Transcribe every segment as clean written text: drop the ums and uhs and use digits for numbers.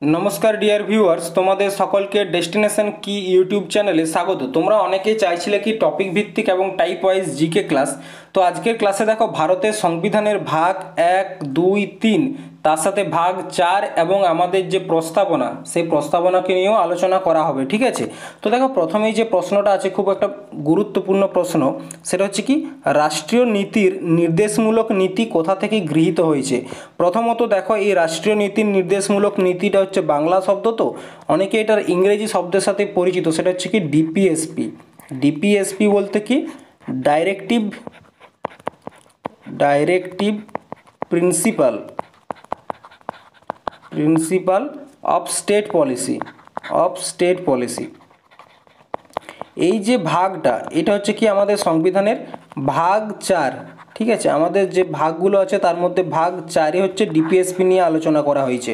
नमस्कार dear viewers तुम्हारे सकल के डेस्टिनेशन की यूट्यूब चैनले स्वागत। तुम्हारा अनेके चाइছিলে कि टपिक भित्तिक एवं टाइप वाइज जीके क्लास। तो आजकेर क्लासे देखो भारतेर संविधानेर भाग 1, 2, 3 तार साथे भाग 4 एवं आमादेर जे प्रस्तावना सेई प्रस्तावनाके निয়েও आलोचना करा होबे। ठीक आछे, तो देखो प्रथमेই যে প্রশ্নটা আছে খুব একটা গুরুত্বপূর্ণ প্রশ্ন, সেটা হচ্ছে কি রাষ্ট্রীয় নীতির নির্দেশমূলক নীতি কোথা থেকে গৃহীত হয়েছে। প্রথমত দেখো এই রাষ্ট্রীয় নীতির নির্দেশমূলক নীতিটা হচ্ছে বাংলা শব্দ, তো অনেকে এটার ইংরেজি শব্দের সাথে পরিচিত, সেটা হচ্ছে কি ডিপিএসপি। ডিপিএসপি বলতে কি directive principle of state policy. এই যে ভাগটা এটা হচ্ছে কি আমাদের সংবিধানের ভাগ 4। ঠিক আছে, আমাদের যে ভাগগুলো আছে তার মধ্যে ভাগ 4-এ হচ্ছে ডিপিএসপি নিয়ে আলোচনা করা হয়েছে।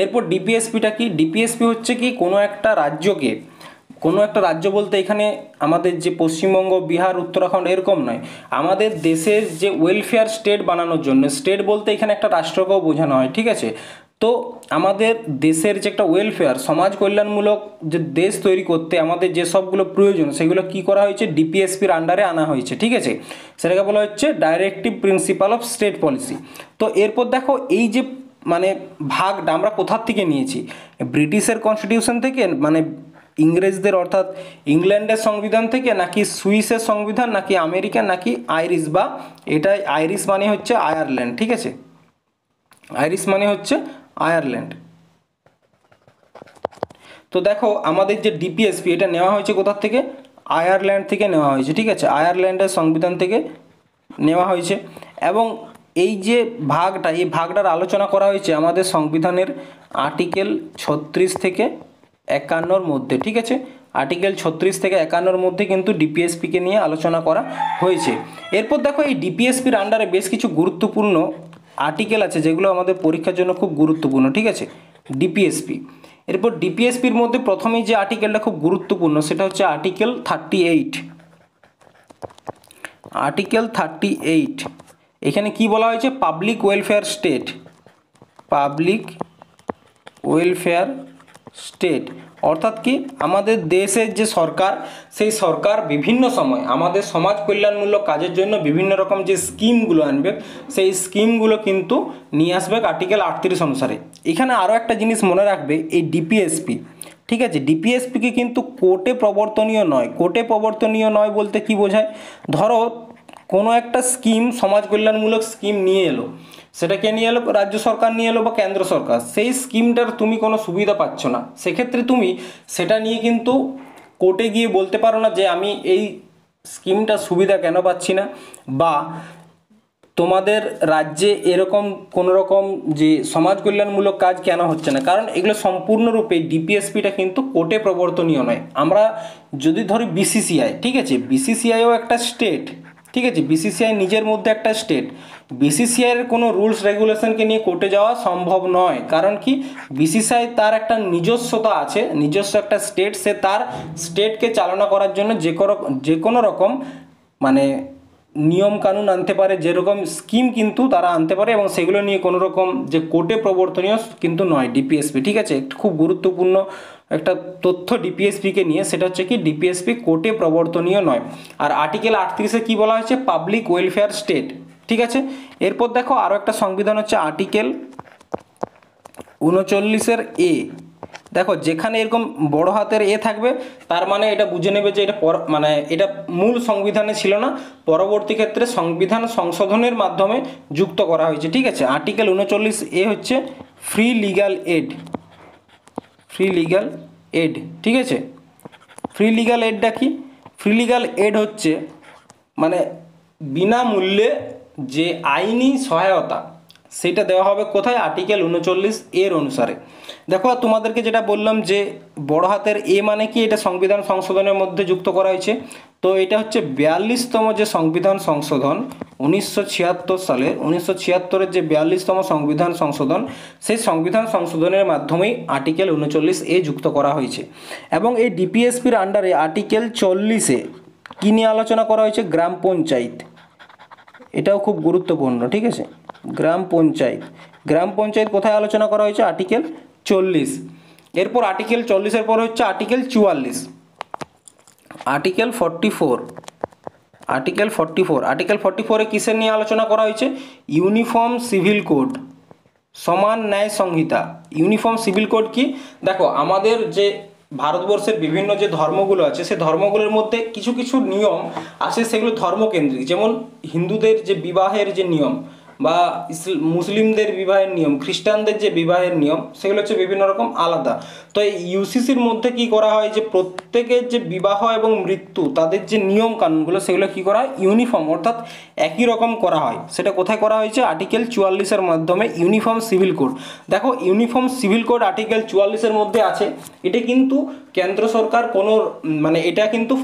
এরপর ডিপিএসপিটা কি, ডিপিএসপি হচ্ছে কি কোনো একটা রাজ্যকে, কোনো একটা রাজ্য বলতে এখানে আমাদের যে পশ্চিমবঙ্গ, বিহার, উত্তরাখণ্ড এরকম নয়, আমাদের দেশের যে ওয়েলফেয়ার স্টেট বানানোর জন্য, স্টেট বলতে এখানে একটা রাষ্ট্রকেও বোঝানো হয়। ঠিক আছে, তো আমাদের দেশের যে একটা ওয়েলফেয়ার সমাজ কল্যাণমূলক যে দেশ তৈরি করতে আমাদের যে সবগুলো প্রয়োজন সেগুলো কি করা হয়েছে ডিপিএসপির আন্ডারে আনা হয়েছে। ঠিক আছে, সেটাকে বলা হচ্ছে directive principle of state policy. তো এরপর দেখো এই যে মানে ভাগটা আমরা কোথার থেকে নিয়েছি, ব্রিটিশের কনস্টিটিউশন থেকে, মানে ইংরেজদের অর্থাৎ ইংল্যান্ডের সংবিধান থেকে, নাকি সুইসের সংবিধান, নাকি আমেরিকা, নাকি আইরিশ, বা এটা আইরিশ মানে হচ্ছে আয়ারল্যান্ড। ঠিক আছে, আইরিশ মানে হচ্ছে আয়ারল্যান্ড। তো দেখো আমাদের যে ডিপিএসপি এটা নেওয়া হয়েছে কোথার থেকে, আয়ারল্যান্ড থেকে নেওয়া হয়েছে। ঠিক আছে, আয়ারল্যান্ডের সংবিধান থেকে নেওয়া হয়েছে। এবং এই যে ভাগটা, এই ভাগটার আলোচনা করা হয়েছে আমাদের সংবিধানের আর্টিকেল 36 থেকে 51-র মধ্যে। ঠিক আছে, আর্টিকেল 36 থেকে 51-র মধ্যে কিন্তু ডিপিএসপিকে নিয়ে আলোচনা করা হয়েছে। এরপর দেখো এই ডিপিএসপির আন্ডারে বেশ কিছু গুরুত্বপূর্ণ আর্টিকেল আছে যেগুলো আমাদের পরীক্ষার জন্য খুব গুরুত্বপূর্ণ। ঠিক আছে, ডিপিএসপি। এরপর ডিপিএসপির মধ্যে প্রথমেই যে আর্টিকেলটা খুব গুরুত্বপূর্ণ সেটা হচ্ছে আর্টিকেল 38। আর্টিকেল 38 এখানে কি বলা হয়েছে, পাবলিক ওয়েলফেয়ার স্টেট অর্থাৎ কি আমাদের দেশের যে সরকার, সেই সরকার বিভিন্ন সময় আমাদের সমাজ কল্যাণমূলক কাজের জন্য বিভিন্ন রকম যে স্কিমগুলো আনবে সেই স্কিমগুলো কিন্তু নিয়ে আসবে আর্টিকেল 38 অনুসারে। এখানে আরও একটা জিনিস মনে রাখবে, এই ডিপিএসপি, ঠিক আছে, ডিপিএসপিকে কিন্তু কোর্টে প্রবর্তনীয় নয় বলতে কি বোঝায়, ধরো কোনো একটা স্কিম সমাজ কল্যাণমূলক স্কিম নিয়ে এলো, সেটা কে নিয়ে এলো, রাজ্য সরকার নিয়ে এলো বা কেন্দ্র সরকার, সেই স্কিমটার তুমি কোনো সুবিধা পাচ্ছ না, সেক্ষেত্রে তুমি সেটা নিয়ে কিন্তু কোর্টে গিয়ে বলতে পারো না যে আমি এই স্কিমটার সুবিধা কেন পাচ্ছি না, বা তোমাদের রাজ্যে এরকম কোনো রকম যে সমাজ কল্যাণমূলক কাজ কেন হচ্ছে না, কারণ এগুলো সম্পূর্ণরূপে ডিপিএসপিটা কিন্তু কোর্টে প্রবর্তনীয় নয়। আমরা যদি ধরি বিসিসিআই, ঠিক আছে, বিসিসিআইও একটা স্টেট। ঠিক আছে, বিসিসিআই নিজের মধ্যে একটা স্টেট, বিসিসিআইয়ের কোনো রুলস রেগুলেশনকে নিয়ে কোর্টে যাওয়া সম্ভব নয়, কারণ কি বিসিসিআই তার একটা নিজস্বতা আছে, নিজস্ব একটা স্টেট, সে তার স্টেটকে চালনা করার জন্য যে কোনো রকম মানে নিয়ম কানুন আনতে পারে, যেরকম স্কিম কিন্তু তারা আনতে পারে, এবং সেগুলো নিয়ে কোনো রকম যে কোর্টে প্রবর্তনীয় কিন্তু নয় ডিপিএসপি। ঠিক আছে, খুব গুরুত্বপূর্ণ একটা তথ্য ডিপিএসপিকে নিয়ে, সেটা হচ্ছে কি ডিপিএসপি কোর্টে প্রবর্তনীয় নয়। আর আর্টিকেল 38-এ কি বলা হয়েছে, পাবলিক ওয়েলফেয়ার স্টেট। ঠিক আছে, এরপর দেখো আরও একটা সংবিধান হচ্ছে আর্টিকেল 39-এর এ। দেখো যেখানে এরকম বড় হাতের এ থাকবে তার মানে এটা বুঝে নেবে যে এটা মানে এটা মূল সংবিধানে ছিল না, পরবর্তী ক্ষেত্রে সংবিধান সংশোধনের মাধ্যমে যুক্ত করা হয়েছে। ঠিক আছে, আর্টিকেল 39 এ হচ্ছে ফ্রি লিগ্যাল এড। ঠিক আছে, ফ্রি লিগ্যাল এডটা কি, ফ্রি লিগ্যাল এড হচ্ছে মানে বিনামূল্যে যে আইনি সহায়তা সেটা দেওয়া হবে কোথায়, আর্টিকেল 39 অনুসারে। দেখো তোমাদেরকে যেটা বললাম যে বড় হাতের এ মানে কি, এটা সংবিধান সংশোধনের মধ্যে যুক্ত করা হয়েছে। তো এটা হচ্ছে 42তম যে সংবিধান সংশোধন 1976 সালের, 1976-এর যে 42তম সংবিধান সংশোধন, সেই সংবিধান সংশোধনের মাধ্যমেই আর্টিকেল 39 যুক্ত করা হয়েছে। এবং এই ডিপিএসপির আন্ডারে আর্টিকেল 40-এ কী নিয়ে আলোচনা করা হয়েছে, গ্রাম পঞ্চায়েত। এটাও খুব গুরুত্বপূর্ণ। ঠিক আছে, গ্রাম পঞ্চায়েত কোথায় আলোচনা করা হয়েছে, আর্টিকেল 40। এরপর আর্টিকেল 40-এর পর হচ্ছে আর্টিকেল 44, আর্টিকেল 44। আর্টিকেল 44-এ কিসের নিয়ে আলোচনা করা হয়েছে? ইউনিফর্ম সিভিল কোড, সমান ন্যায় সংহিতা। ইউনিফর্ম সিভিল কোড কি? দেখো আমাদের যে ভারতবর্ষের বিভিন্ন যে ধর্মগুলো আছে সে ধর্মগুলোর মধ্যে কিছু কিছু নিয়ম আছে, সেগুলো ধর্মকেন্দ্রিক। যেমন হিন্দুদের যে বিবাহের যে নিয়ম, বা মুসলিমদের বিবাহের নিয়ম, খ্রিস্টানদের যে বিবাহের নিয়ম, সেগুলো হচ্ছে বিভিন্ন রকম আলাদা। তো এই ইউসিসির মধ্যে কি করা হয় যে প্রত্যেকের যে বিবাহ এবং মৃত্যু তাদের যে নিয়ম কানুনগুলো সেগুলো কি করা হয়? ইউনিফর্ম, অর্থাৎ একই রকম করা হয়। সেটা কোথায় করা হয়েছে? আর্টিকেল 44-এর মাধ্যমে ইউনিফর্ম সিভিল কোড। দেখো ইউনিফর্ম সিভিল কোড আর্টিকেল 44-এর মধ্যে আছে। এটা কিন্তু কেন্দ্র সরকার কোনো মানে এটা কিন্তু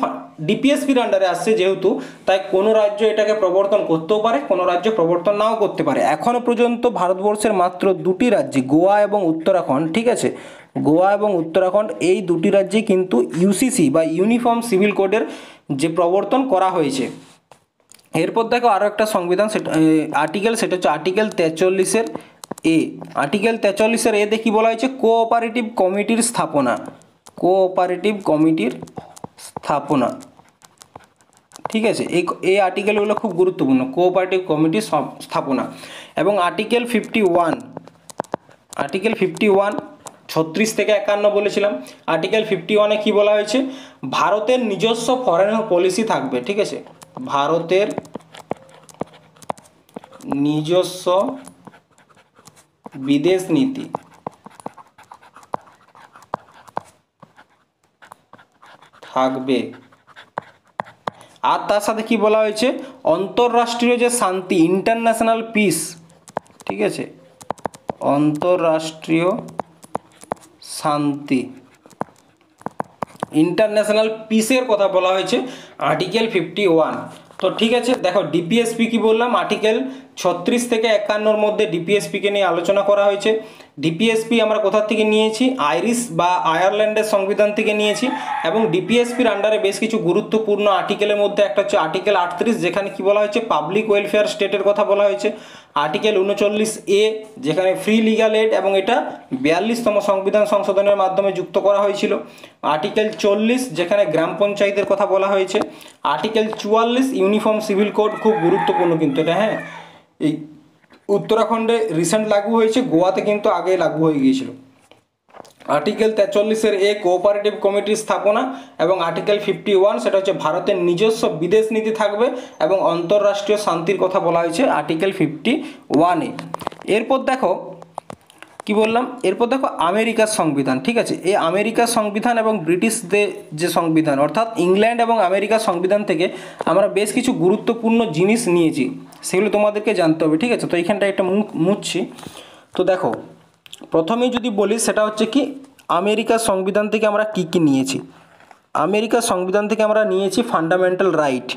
ডিপিএসপির আন্ডারে আসছে যেহেতু, তাই কোনো রাজ্য এটাকে প্রবর্তন করতেও পারে, কোনো রাজ্য প্রবর্তন নাও করতে পারে। এখনও পর্যন্ত ভারতবর্ষের মাত্র দুটি রাজ্যে, গোয়া এবং উত্তরাখণ্ড, ঠিক আছে, গোয়া এবং উত্তরাখণ্ড, এই দুটি রাজ্যে কিন্তু ইউসিসি বা ইউনিফর্ম সিভিল কোডের যে প্রবর্তন করা হয়েছে। এরপর দেখো আরও একটা সংবিধান সেটা আর্টিকেল, সেটা হচ্ছে আর্টিকেল 43-এর এ। আর্টিকেল 43-এর এতে কী বলা হয়েছে? কোঅপারেটিভ কমিটির স্থাপনা, কোঅপারেটিভ কমিটির স্থাপনা, ঠিক আছে। এই আর্টিকেলগুলো খুব গুরুত্বপূর্ণ, কোঅপারেটিভ কমিটির স্থাপনা। এবং আর্টিকেল 51, আর্টিকেল 51 36 থেকে 51 বলেছিলাম। আর্টিকেল 51-এ কী বলা হয়েছে? ভারতের নিজস্ব ফরেন পলিসি থাকবে, ঠিক আছে, ভারতের নিজস্ব বিদেশ নীতি থাকবে। আর তার সাথে কি বলা হয়েছে? অন্তর্রাষ্ট্রীয় যে শান্তি, ইন্টারন্যাশনাল পিস, ঠিক আছে, অন্তর্রাষ্ট্রীয় শান্তি, ইন্টারন্যাশনাল পিসের কথা বলা হয়েছে আর্টিকেল 51। তো ঠিক আছে, দেখো ডিপিএসপি কি বললাম? আর্টিকেল 36 থেকে 51-র মধ্যে ডিপিএসপিকে নিয়ে আলোচনা করা হয়েছে। ডিপিএসপি আমরা কোথা থেকে নিয়েছি? আইরিশ বা আয়ারল্যান্ডের সংবিধান থেকে নিয়েছি। এবং ডিপিএসপির আন্ডারে বেশ কিছু গুরুত্বপূর্ণ আর্টিকেলের মধ্যে একটা হচ্ছে আর্টিকেল 38, যেখানে কি বলা হয়েছে? পাবলিক ওয়েলফেয়ার স্টেটের কথা বলা হয়েছে। আর্টিকেল 39A, যেখানে ফ্রি লিগাল এড, এবং এটা 42তম সংবিধান সংশোধনের মাধ্যমে যুক্ত করা হয়েছিল। আর্টিকেল 40, যেখানে গ্রাম পঞ্চায়েতের কথা বলা হয়েছে। আর্টিকেল 44 ইউনিফর্ম সিভিল কোড, খুব গুরুত্বপূর্ণ কিন্তু এটা, হ্যাঁ। এই উত্তরাখণ্ডে রিসেন্ট লাগু হয়েছে, গোয়াতে কিন্তু আগে লাগু হয়ে গিয়েছিল। আর্টিকেল 43-এর এ কোঅপারেটিভ কমিটির স্থাপনা, এবং আর্টিকেল 51 সেটা হচ্ছে ভারতের নিজস্ব বিদেশ নীতি থাকবে, এবং অন্তর্রাষ্ট্রীয় শান্তির কথা বলা হয়েছে আর্টিকেল 51-এ। এরপর দেখো কি বললাম, এরপর দেখো আমেরিকার সংবিধান, ঠিক আছে। এই আমেরিকার সংবিধান এবং ব্রিটিশদের যে সংবিধান, অর্থাৎ ইংল্যান্ড এবং আমেরিকার সংবিধান থেকে আমরা বেশ কিছু গুরুত্বপূর্ণ জিনিস নিয়েছি, সেগুলো তোমাদেরকে জানতে হবে, ঠিক আছে। তো এইখানটা একটা মুছছি। তো দেখো প্রথমেই যদি বলি সেটা হচ্ছে কি, আমেরিকার সংবিধান থেকে আমরা কি কি নিয়েছি। আমেরিকার সংবিধান থেকে আমরা নিয়েছি fundamental right,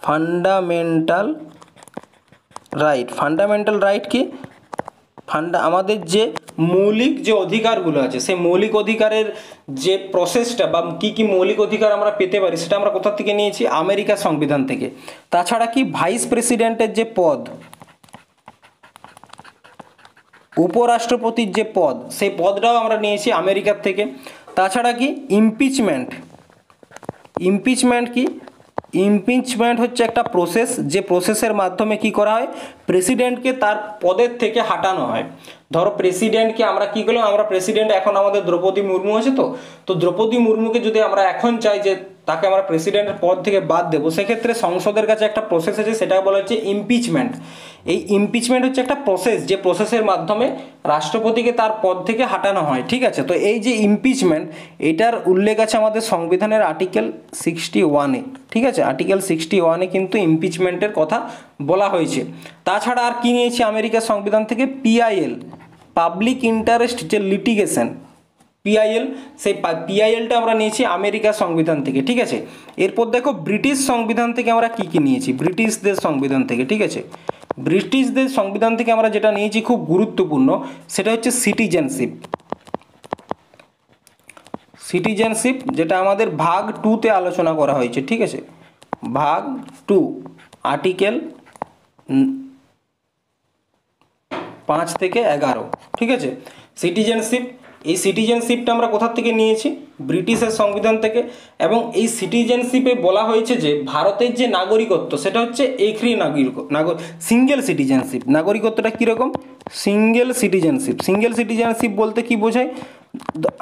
fundamental right. Fundamental right কি? আমাদের যে মৌলিক যে অধিকারগুলো আছে, সেই মৌলিক অধিকারের যে প্রসেসটা বা কী কী মৌলিক অধিকার আমরা পেতে পারি, সেটা আমরা কোথা থেকে নিয়েছি? আমেরিকার সংবিধান থেকে। তাছাড়া কি ভাইস প্রেসিডেন্টের যে পদ, উপরাষ্ট্রপতির যে পদ, সেই পদটাও আমরা নিয়েছি আমেরিকার থেকে। তাছাড়া কি ইমপিচমেন্ট, ইমপিচমেন্ট কি? ইমপিচমেন্ট হচ্ছে একটা প্রসেস, যে প্রসেসের মাধ্যমে কি করা হয়? প্রেসিডেন্টকে তার পদের থেকে হাঁটানো হয়। ধরো প্রেসিডেন্টকে আমরা কি করলাম, আমরা প্রেসিডেন্ট এখন আমাদের দ্রৌপদী মুর্মু আছে, তো দ্রৌপদী মুর্মুকে যদি আমরা এখন চাই যে তাকে আমরা প্রেসিডেন্টের পদ থেকে বাদ দেবো, সেক্ষেত্রে সংসদের কাছে একটা প্রসেস আছে, সেটা বলা হচ্ছে ইমপিচমেন্ট। এই ইমপিচমেন্ট হচ্ছে একটা প্রসেস, যে প্রসেসের মাধ্যমে রাষ্ট্রপতিকে তার পদ থেকে হাঁটানো হয়, ঠিক আছে। তো এই যে ইমপিচমেন্ট, এটার উল্লেখ আছে আমাদের সংবিধানের আর্টিকেল 61-এ, ঠিক আছে। আর্টিকেল 61-এ কিন্তু ইমপিচমেন্টের কথা বলা হয়েছে। তাছাড়া আর কি নিয়েছি আমেরিকার সংবিধান থেকে? পিআইএল, পাবলিক ইন্টারেস্ট যে লিটিগেশন, পিআইএল, সেই পিআইএলটা আমরা নিয়েছি আমেরিকার সংবিধান থেকে, ঠিক আছে। এরপর দেখো ব্রিটিশ সংবিধান থেকে আমরা কি কি নিয়েছি, ব্রিটিশদের সংবিধান থেকে, ঠিক আছে। ব্রিটিশদের সংবিধান থেকে আমরা যেটা নিয়েছি খুব গুরুত্বপূর্ণ, সেটা হচ্ছে সিটিজেনশিপ। সিটিজেনশিপ, যেটা আমাদের ভাগ 2-তে আলোচনা করা হয়েছে, ঠিক আছে। ভাগ 2, আর্টিকেল 5 থেকে 11, ঠিক আছে। সিটিজেনশিপ, এই সিটিজেনশিপটা আমরা কোথা থেকে নিয়েছি? ব্রিটিশের সংবিধান থেকে। এবং এই সিটিজেনশিপে বলা হয়েছে যে ভারতের যে নাগরিকত্ব সেটা হচ্ছে একরি সিঙ্গেল সিটিজেনশিপ। নাগরিকত্বটা কীরকম? Single citizenship. সিঙ্গেল সিটিজেনশিপ বলতে কি বোঝায়?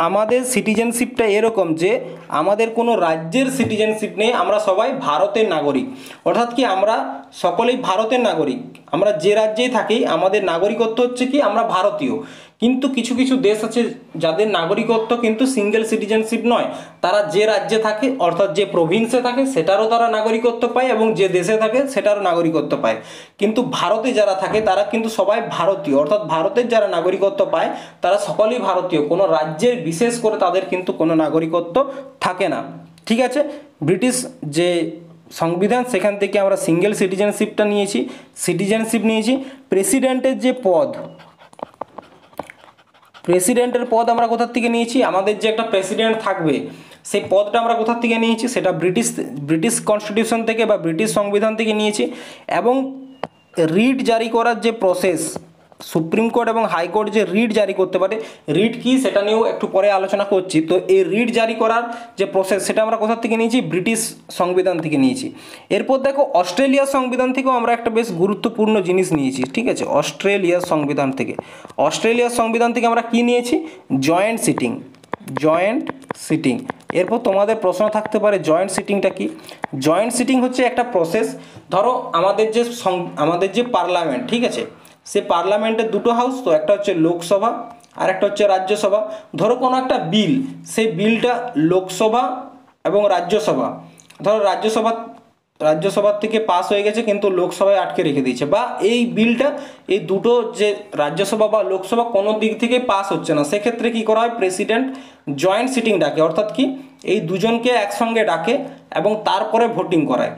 আমাদের সিটিজেনশিপটা এরকম যে আমাদের কোনো রাজ্যের সিটিজেনশিপ নেই, আমরা সবাই ভারতের নাগরিক। অর্থাৎ কি আমরা সকলেই ভারতের নাগরিক, আমরা যে রাজ্যেই থাকি আমাদের নাগরিকত্ব হচ্ছে কি আমরা ভারতীয়। কিন্তু কিছু কিছু দেশ আছে যাদের নাগরিকত্ব কিন্তু সিঙ্গেল সিটিজেনশিপ নয়, তারা যে রাজ্যে থাকে অর্থাৎ যে প্রভিন্সে থাকে সেটারও তারা নাগরিকত্ব পায় এবং যে দেশে থাকে সেটারও নাগরিকত্ব পায়। কিন্তু ভারতে যারা থাকে তারা কিন্তু সবাই ভারতীয়, অর্থাৎ ভারতের যারা নাগরিকত্ব পায় তারা সকলেই ভারতীয়, কোনো রাজ্যের বিশেষ করে তাদের কিন্তু কোনো নাগরিকত্ব থাকে না, ঠিক আছে। ব্রিটিশ যে সংবিধান সেখান থেকে আমরা সিঙ্গেল সিটিজেনশিপটা নিয়েছি, সিটিজেনশিপ নিয়েছি। প্রেসিডেন্টের যে পদ, প্রেসিডেন্টের পদ আমরা কোথা থেকে নিয়েছি? আমাদের যে একটা প্রেসিডেন্ট থাকবে সেই পদটা আমরা কোথা থেকে নিয়েছি? সেটা ব্রিটিশ কনস্টিটিউশন থেকে বা ব্রিটিশ সংবিধান থেকে নিয়েছি। এবং রিট জারি করার যে প্রসেস, সুপ্রিম কোর্ট এবং হাইকোর্ট যে রিট জারি করতে পারে, রিট কি সেটা নিয়েও একটু পরে আলোচনা করছি। তো এই রিট জারি করার যে প্রসেস সেটা আমরা কোথা থেকে নিয়েছি? ব্রিটিশ সংবিধান থেকে নিয়েছি। এরপর দেখো অস্ট্রেলিয়ার সংবিধান থেকেও আমরা একটা বেশ গুরুত্বপূর্ণ জিনিস নিয়েছি, ঠিক আছে। অস্ট্রেলিয়ার সংবিধান থেকে, অস্ট্রেলিয়ার সংবিধান থেকে আমরা কি নিয়েছি? Joint sitting, joint sitting. এরপর তোমাদের প্রশ্ন থাকতে পারে জয়েন্ট সিটিংটা কি? জয়েন্ট সিটিং হচ্ছে একটা প্রসেস, ধরো আমাদের যে পার্লামেন্ট, ঠিক আছে, সে পার্লামেন্টের দুটো হাউস, তো একটা হচ্ছে লোকসভা আর একটা হচ্ছে রাজ্যসভা। ধরো কোনো একটা সেই বিলটা লোকসভা এবং রাজ্যসভা, ধরো রাজ্যসভার থেকে পাস হয়ে গেছে কিন্তু লোকসভায় আটকে রেখে দিয়েছে, বা এই বিলটা এই দুটো যে রাজ্যসভা বা লোকসভা কোনো দিক থেকে পাস হচ্ছে না, সেক্ষেত্রে কি করা হয়? প্রেসিডেন্ট জয়েন্ট সিটিং ডাকে, অর্থাৎ কি এই দুজনকে একসঙ্গে ডাকে এবং তারপরে ভোটিং করায়,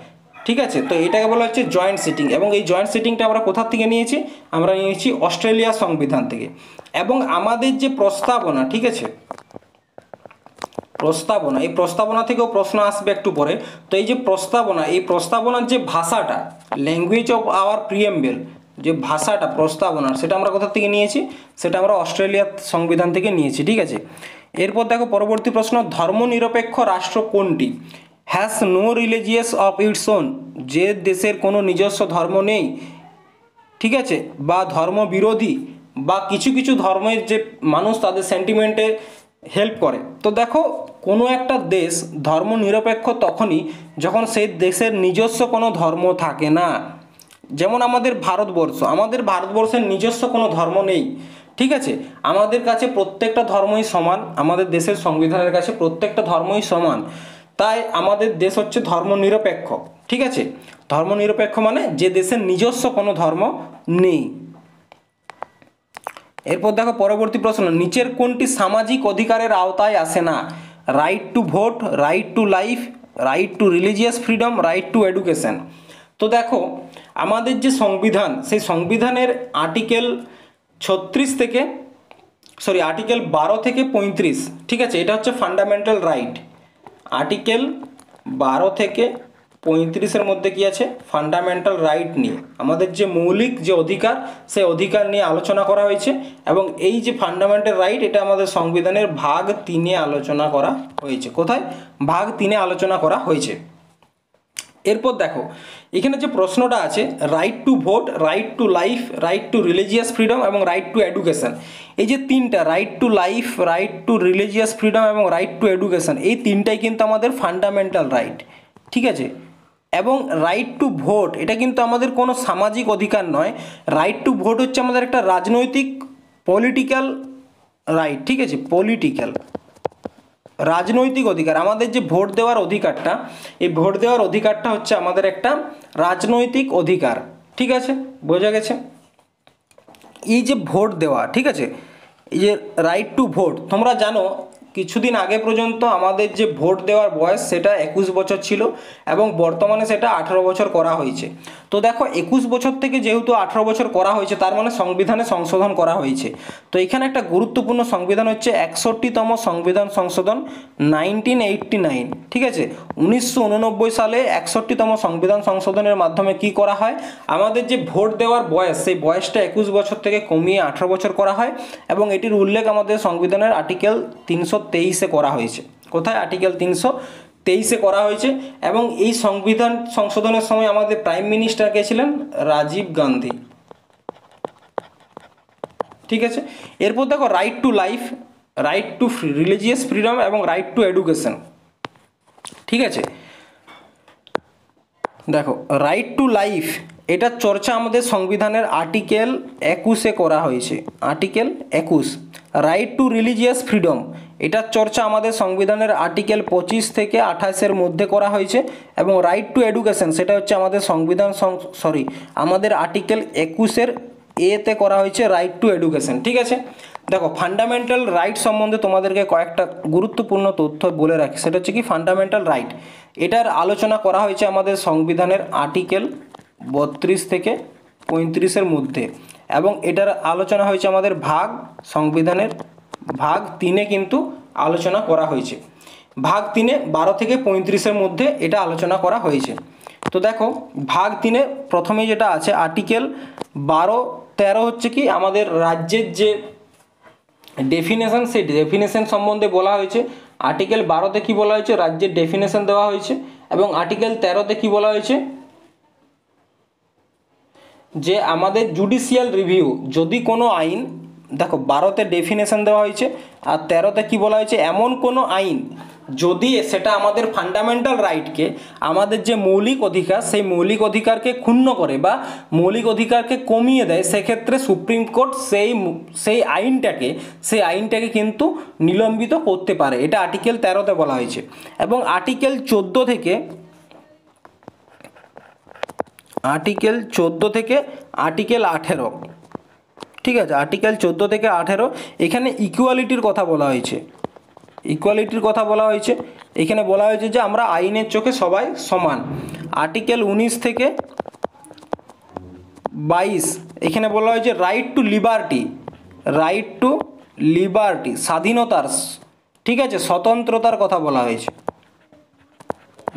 ঠিক আছে। তো এটাকে বলা হচ্ছে জয়েন্ট সিটিং। এবং এই জয়েন্ট সিটিংটা আমরা কোথা থেকে নিয়েছি? আমরা নিয়েছি অস্ট্রেলিয়ার সংবিধান থেকে। এবং আমাদের যে প্রস্তাবনা, ঠিক আছে, প্রস্তাবনা, এই প্রস্তাবনা থেকেও প্রশ্ন আসবে একটু পরে। তো এই যে প্রস্তাবনা, এই প্রস্তাবনার যে ভাষাটা, ল্যাঙ্গুয়েজ অফ আওয়ার প্রিএম্বল, যে ভাষাটা প্রস্তাবনার, সেটা আমরা কোথা থেকে নিয়েছি? সেটা আমরা অস্ট্রেলিয়ার সংবিধান থেকে নিয়েছি, ঠিক আছে। এরপর দেখো পরবর্তী প্রশ্ন, ধর্মনিরপেক্ষ রাষ্ট্র কোনটি? Has no religious of its own, যে দেশের কোনো নিজস্ব ধর্ম নেই, ঠিক আছে, বা ধর্ম বিরোধী, বা কিছু কিছু ধর্মের যে মানুষ তাদের সেন্টিমেন্টে হেল্প করে। তো দেখো কোনো একটা দেশ ধর্মনিরপেক্ষ তখনই যখন সেই দেশের নিজস্ব কোনো ধর্ম থাকে না। যেমন আমাদের ভারতবর্ষের নিজস্ব কোনো ধর্ম নেই, ঠিক আছে। আমাদের কাছে প্রত্যেকটা ধর্মই সমান, আমাদের দেশের সংবিধানের কাছে প্রত্যেকটা ধর্মই সমান, তাই আমাদের দেশ হচ্ছে ধর্মনিরপেক্ষ, ঠিক আছে। ধর্মনিরপেক্ষ মানে যে দেশের নিজস্ব কোনো ধর্ম নেই। এরপর দেখো পরবর্তী প্রশ্ন, নিচের কোনটি সামাজিক অধিকারের আওতায় আসে না? Right to vote, right to life, right two religious freedom, right two education. তো দেখো আমাদের যে সংবিধান, সেই সংবিধানের আর্টিকেল 12 থেকে 35, ঠিক আছে, এটা হচ্ছে ফান্ডামেন্টাল রাইট। আর্টিকেল 12 থেকে 35-এর মধ্যে কি আছে? ফান্ডামেন্টাল রাইট নিয়ে, আমাদের যে মৌলিক যে অধিকার, সেই অধিকার নিয়ে আলোচনা করা হয়েছে। এবং এই যে ফান্ডামেন্টাল রাইট, এটা আমাদের সংবিধানের ভাগ 3-এ আলোচনা করা হয়েছে। কোথায়? ভাগ 3-এ আলোচনা করা হয়েছে। এরপর দেখো এখানে যে প্রশ্নটা আছে, right to vote, right to life, right two religious freedom এবং রাইট টু এডুকেশন, এই যে তিনটা, right to life, right two religious freedom এবং রাইট টু এডুকেশন, এই তিনটাই কিন্তু আমাদের ফান্ডামেন্টাল রাইট, ঠিক আছে। এবং রাইট টু ভোট, এটা কিন্তু আমাদের কোনো সামাজিক অধিকার নয়। রাইট টু ভোট হচ্ছে আমাদের একটা রাজনৈতিক পলিটিক্যাল রাইট, ঠিক আছে, রাজনৈতিক অধিকার। আমাদের যে ভোট দেওয়ার অধিকারটা, এই ভোট দেওয়ার অধিকারটা হচ্ছে আমাদের একটা রাজনৈতিক অধিকার, ঠিক আছে, বোঝা গেছে। এই যে ভোট দেওয়া, ঠিক আছে, এই যে রাইট টু ভোট, তোমরা জানো কিছুদিন আগে পর্যন্ত আমাদের যে ভোট দেওয়ার বয়স সেটা 21 বছর ছিল এবং বর্তমানে সেটা 18 বছর করা হয়েছে। তো দেখো 21 বছর থেকে যেহেতু 18 বছর করা হয়েছে, তার মানে সংবিধানে সংশোধন করা হয়েছে। তো এখানে একটা গুরুত্বপূর্ণ সংবিধান হচ্ছে 61তম সংবিধান সংশোধন 1989। ঠিক আছে, 1989 সালে 61তম সংবিধান সংশোধনের মাধ্যমে কি করা হয়, আমাদের যে ভোট দেওয়ার বয়স সেই বয়সটা 21 বছর থেকে কমিয়ে 18 বছর করা হয় এবং এটির উল্লেখ আমাদের সংবিধানের আর্টিকেল 323-এ করা হয়েছে। কোথায়? আর্টিকেল 323-এ করা হয়েছে। এবং এই সংবিধান সংশোধনের সময় আমাদের প্রাইম মিনিস্টার কে ছিলেন? রাজীব গান্ধী। ঠিক আছে, এরপর দেখো right to life, right two religious freedom এবং রাইট টু এডুকেশন। ঠিক আছে, দেখো রাইট টু লাইফ এটার চর্চা আমাদের সংবিধানের আর্টিকেল 21-এ করা হয়েছে। Article 21। Right two religious freedom এটার চর্চা আমাদের সংবিধানের আর্টিকেল 25 থেকে 28-এর মধ্যে করা হয়েছে। এবং রাইট টু এডুকেশন সেটা হচ্ছে আমাদের আমাদের আর্টিকেল 21-এর এতে করা হয়েছে রাইট টু এডুকেশন। ঠিক আছে, দেখো ফান্ডামেন্টাল রাইট সম্বন্ধে তোমাদেরকে কয়েকটা গুরুত্বপূর্ণ তথ্য বলে রাখি। সেটা হচ্ছে কি ফান্ডামেন্টাল রাইট, এটার আলোচনা করা হয়েছে আমাদের সংবিধানের আর্টিকেল 32 থেকে 35-এর মধ্যে এবং এটার আলোচনা হয়েছে আমাদের সংবিধানের ভাগ 3-এ কিন্তু আলোচনা করা হয়েছে। ভাগ 3-এ 12 থেকে 35-এর মধ্যে এটা আলোচনা করা হয়েছে। তো দেখো ভাগ 3-এ প্রথমে যেটা আছে আর্টিকেল 12-13 হচ্ছে কি আমাদের রাজ্যের যে ডেফিনেশন, সেই ডেফিনেশন সম্বন্ধে বলা হয়েছে। আর্টিকেল 12-তে কি বলা হয়েছে? রাজ্যের ডেফিনেশন দেওয়া হয়েছে। এবং আর্টিকেল 13-তে কি বলা হয়েছে? যে আমাদের জুডিশিয়াল রিভিউ, যদি কোনো আইন, দেখো 12-তে ডেফিনেশন দেওয়া হয়েছে আর 13-তে কি বলা হয়েছে, এমন কোনো আইন যদি সেটা আমাদের ফান্ডামেন্টাল রাইটকে, আমাদের যে মৌলিক অধিকার সেই মৌলিক অধিকারকে ক্ষুণ্ণ করে বা মৌলিক অধিকারকে কমিয়ে দেয়, সেক্ষেত্রে সুপ্রিম কোর্ট সেই আইনটাকে কিন্তু নিলম্বিত করতে পারে। এটা আর্টিকেল 13-তে বলা হয়েছে। এবং আর্টিকেল 14 থেকে আর্টিকেল 18, ঠিক আছে, আর্টিকেল 14 থেকে 18 এখানে ইকুয়ালিটির কথা বলা হয়েছে। ইকুয়ালিটির কথা বলা হয়েছে, এখানে বলা হয়েছে যে আমরা আইনের চোখে সবাই সমান। আর্টিকেল 19 থেকে 22 এখানে বলা হয়েছে রাইট টু লিবার্টি, স্বাধীনতার, ঠিক আছে, স্বতন্ত্রতার কথা বলা হয়েছে।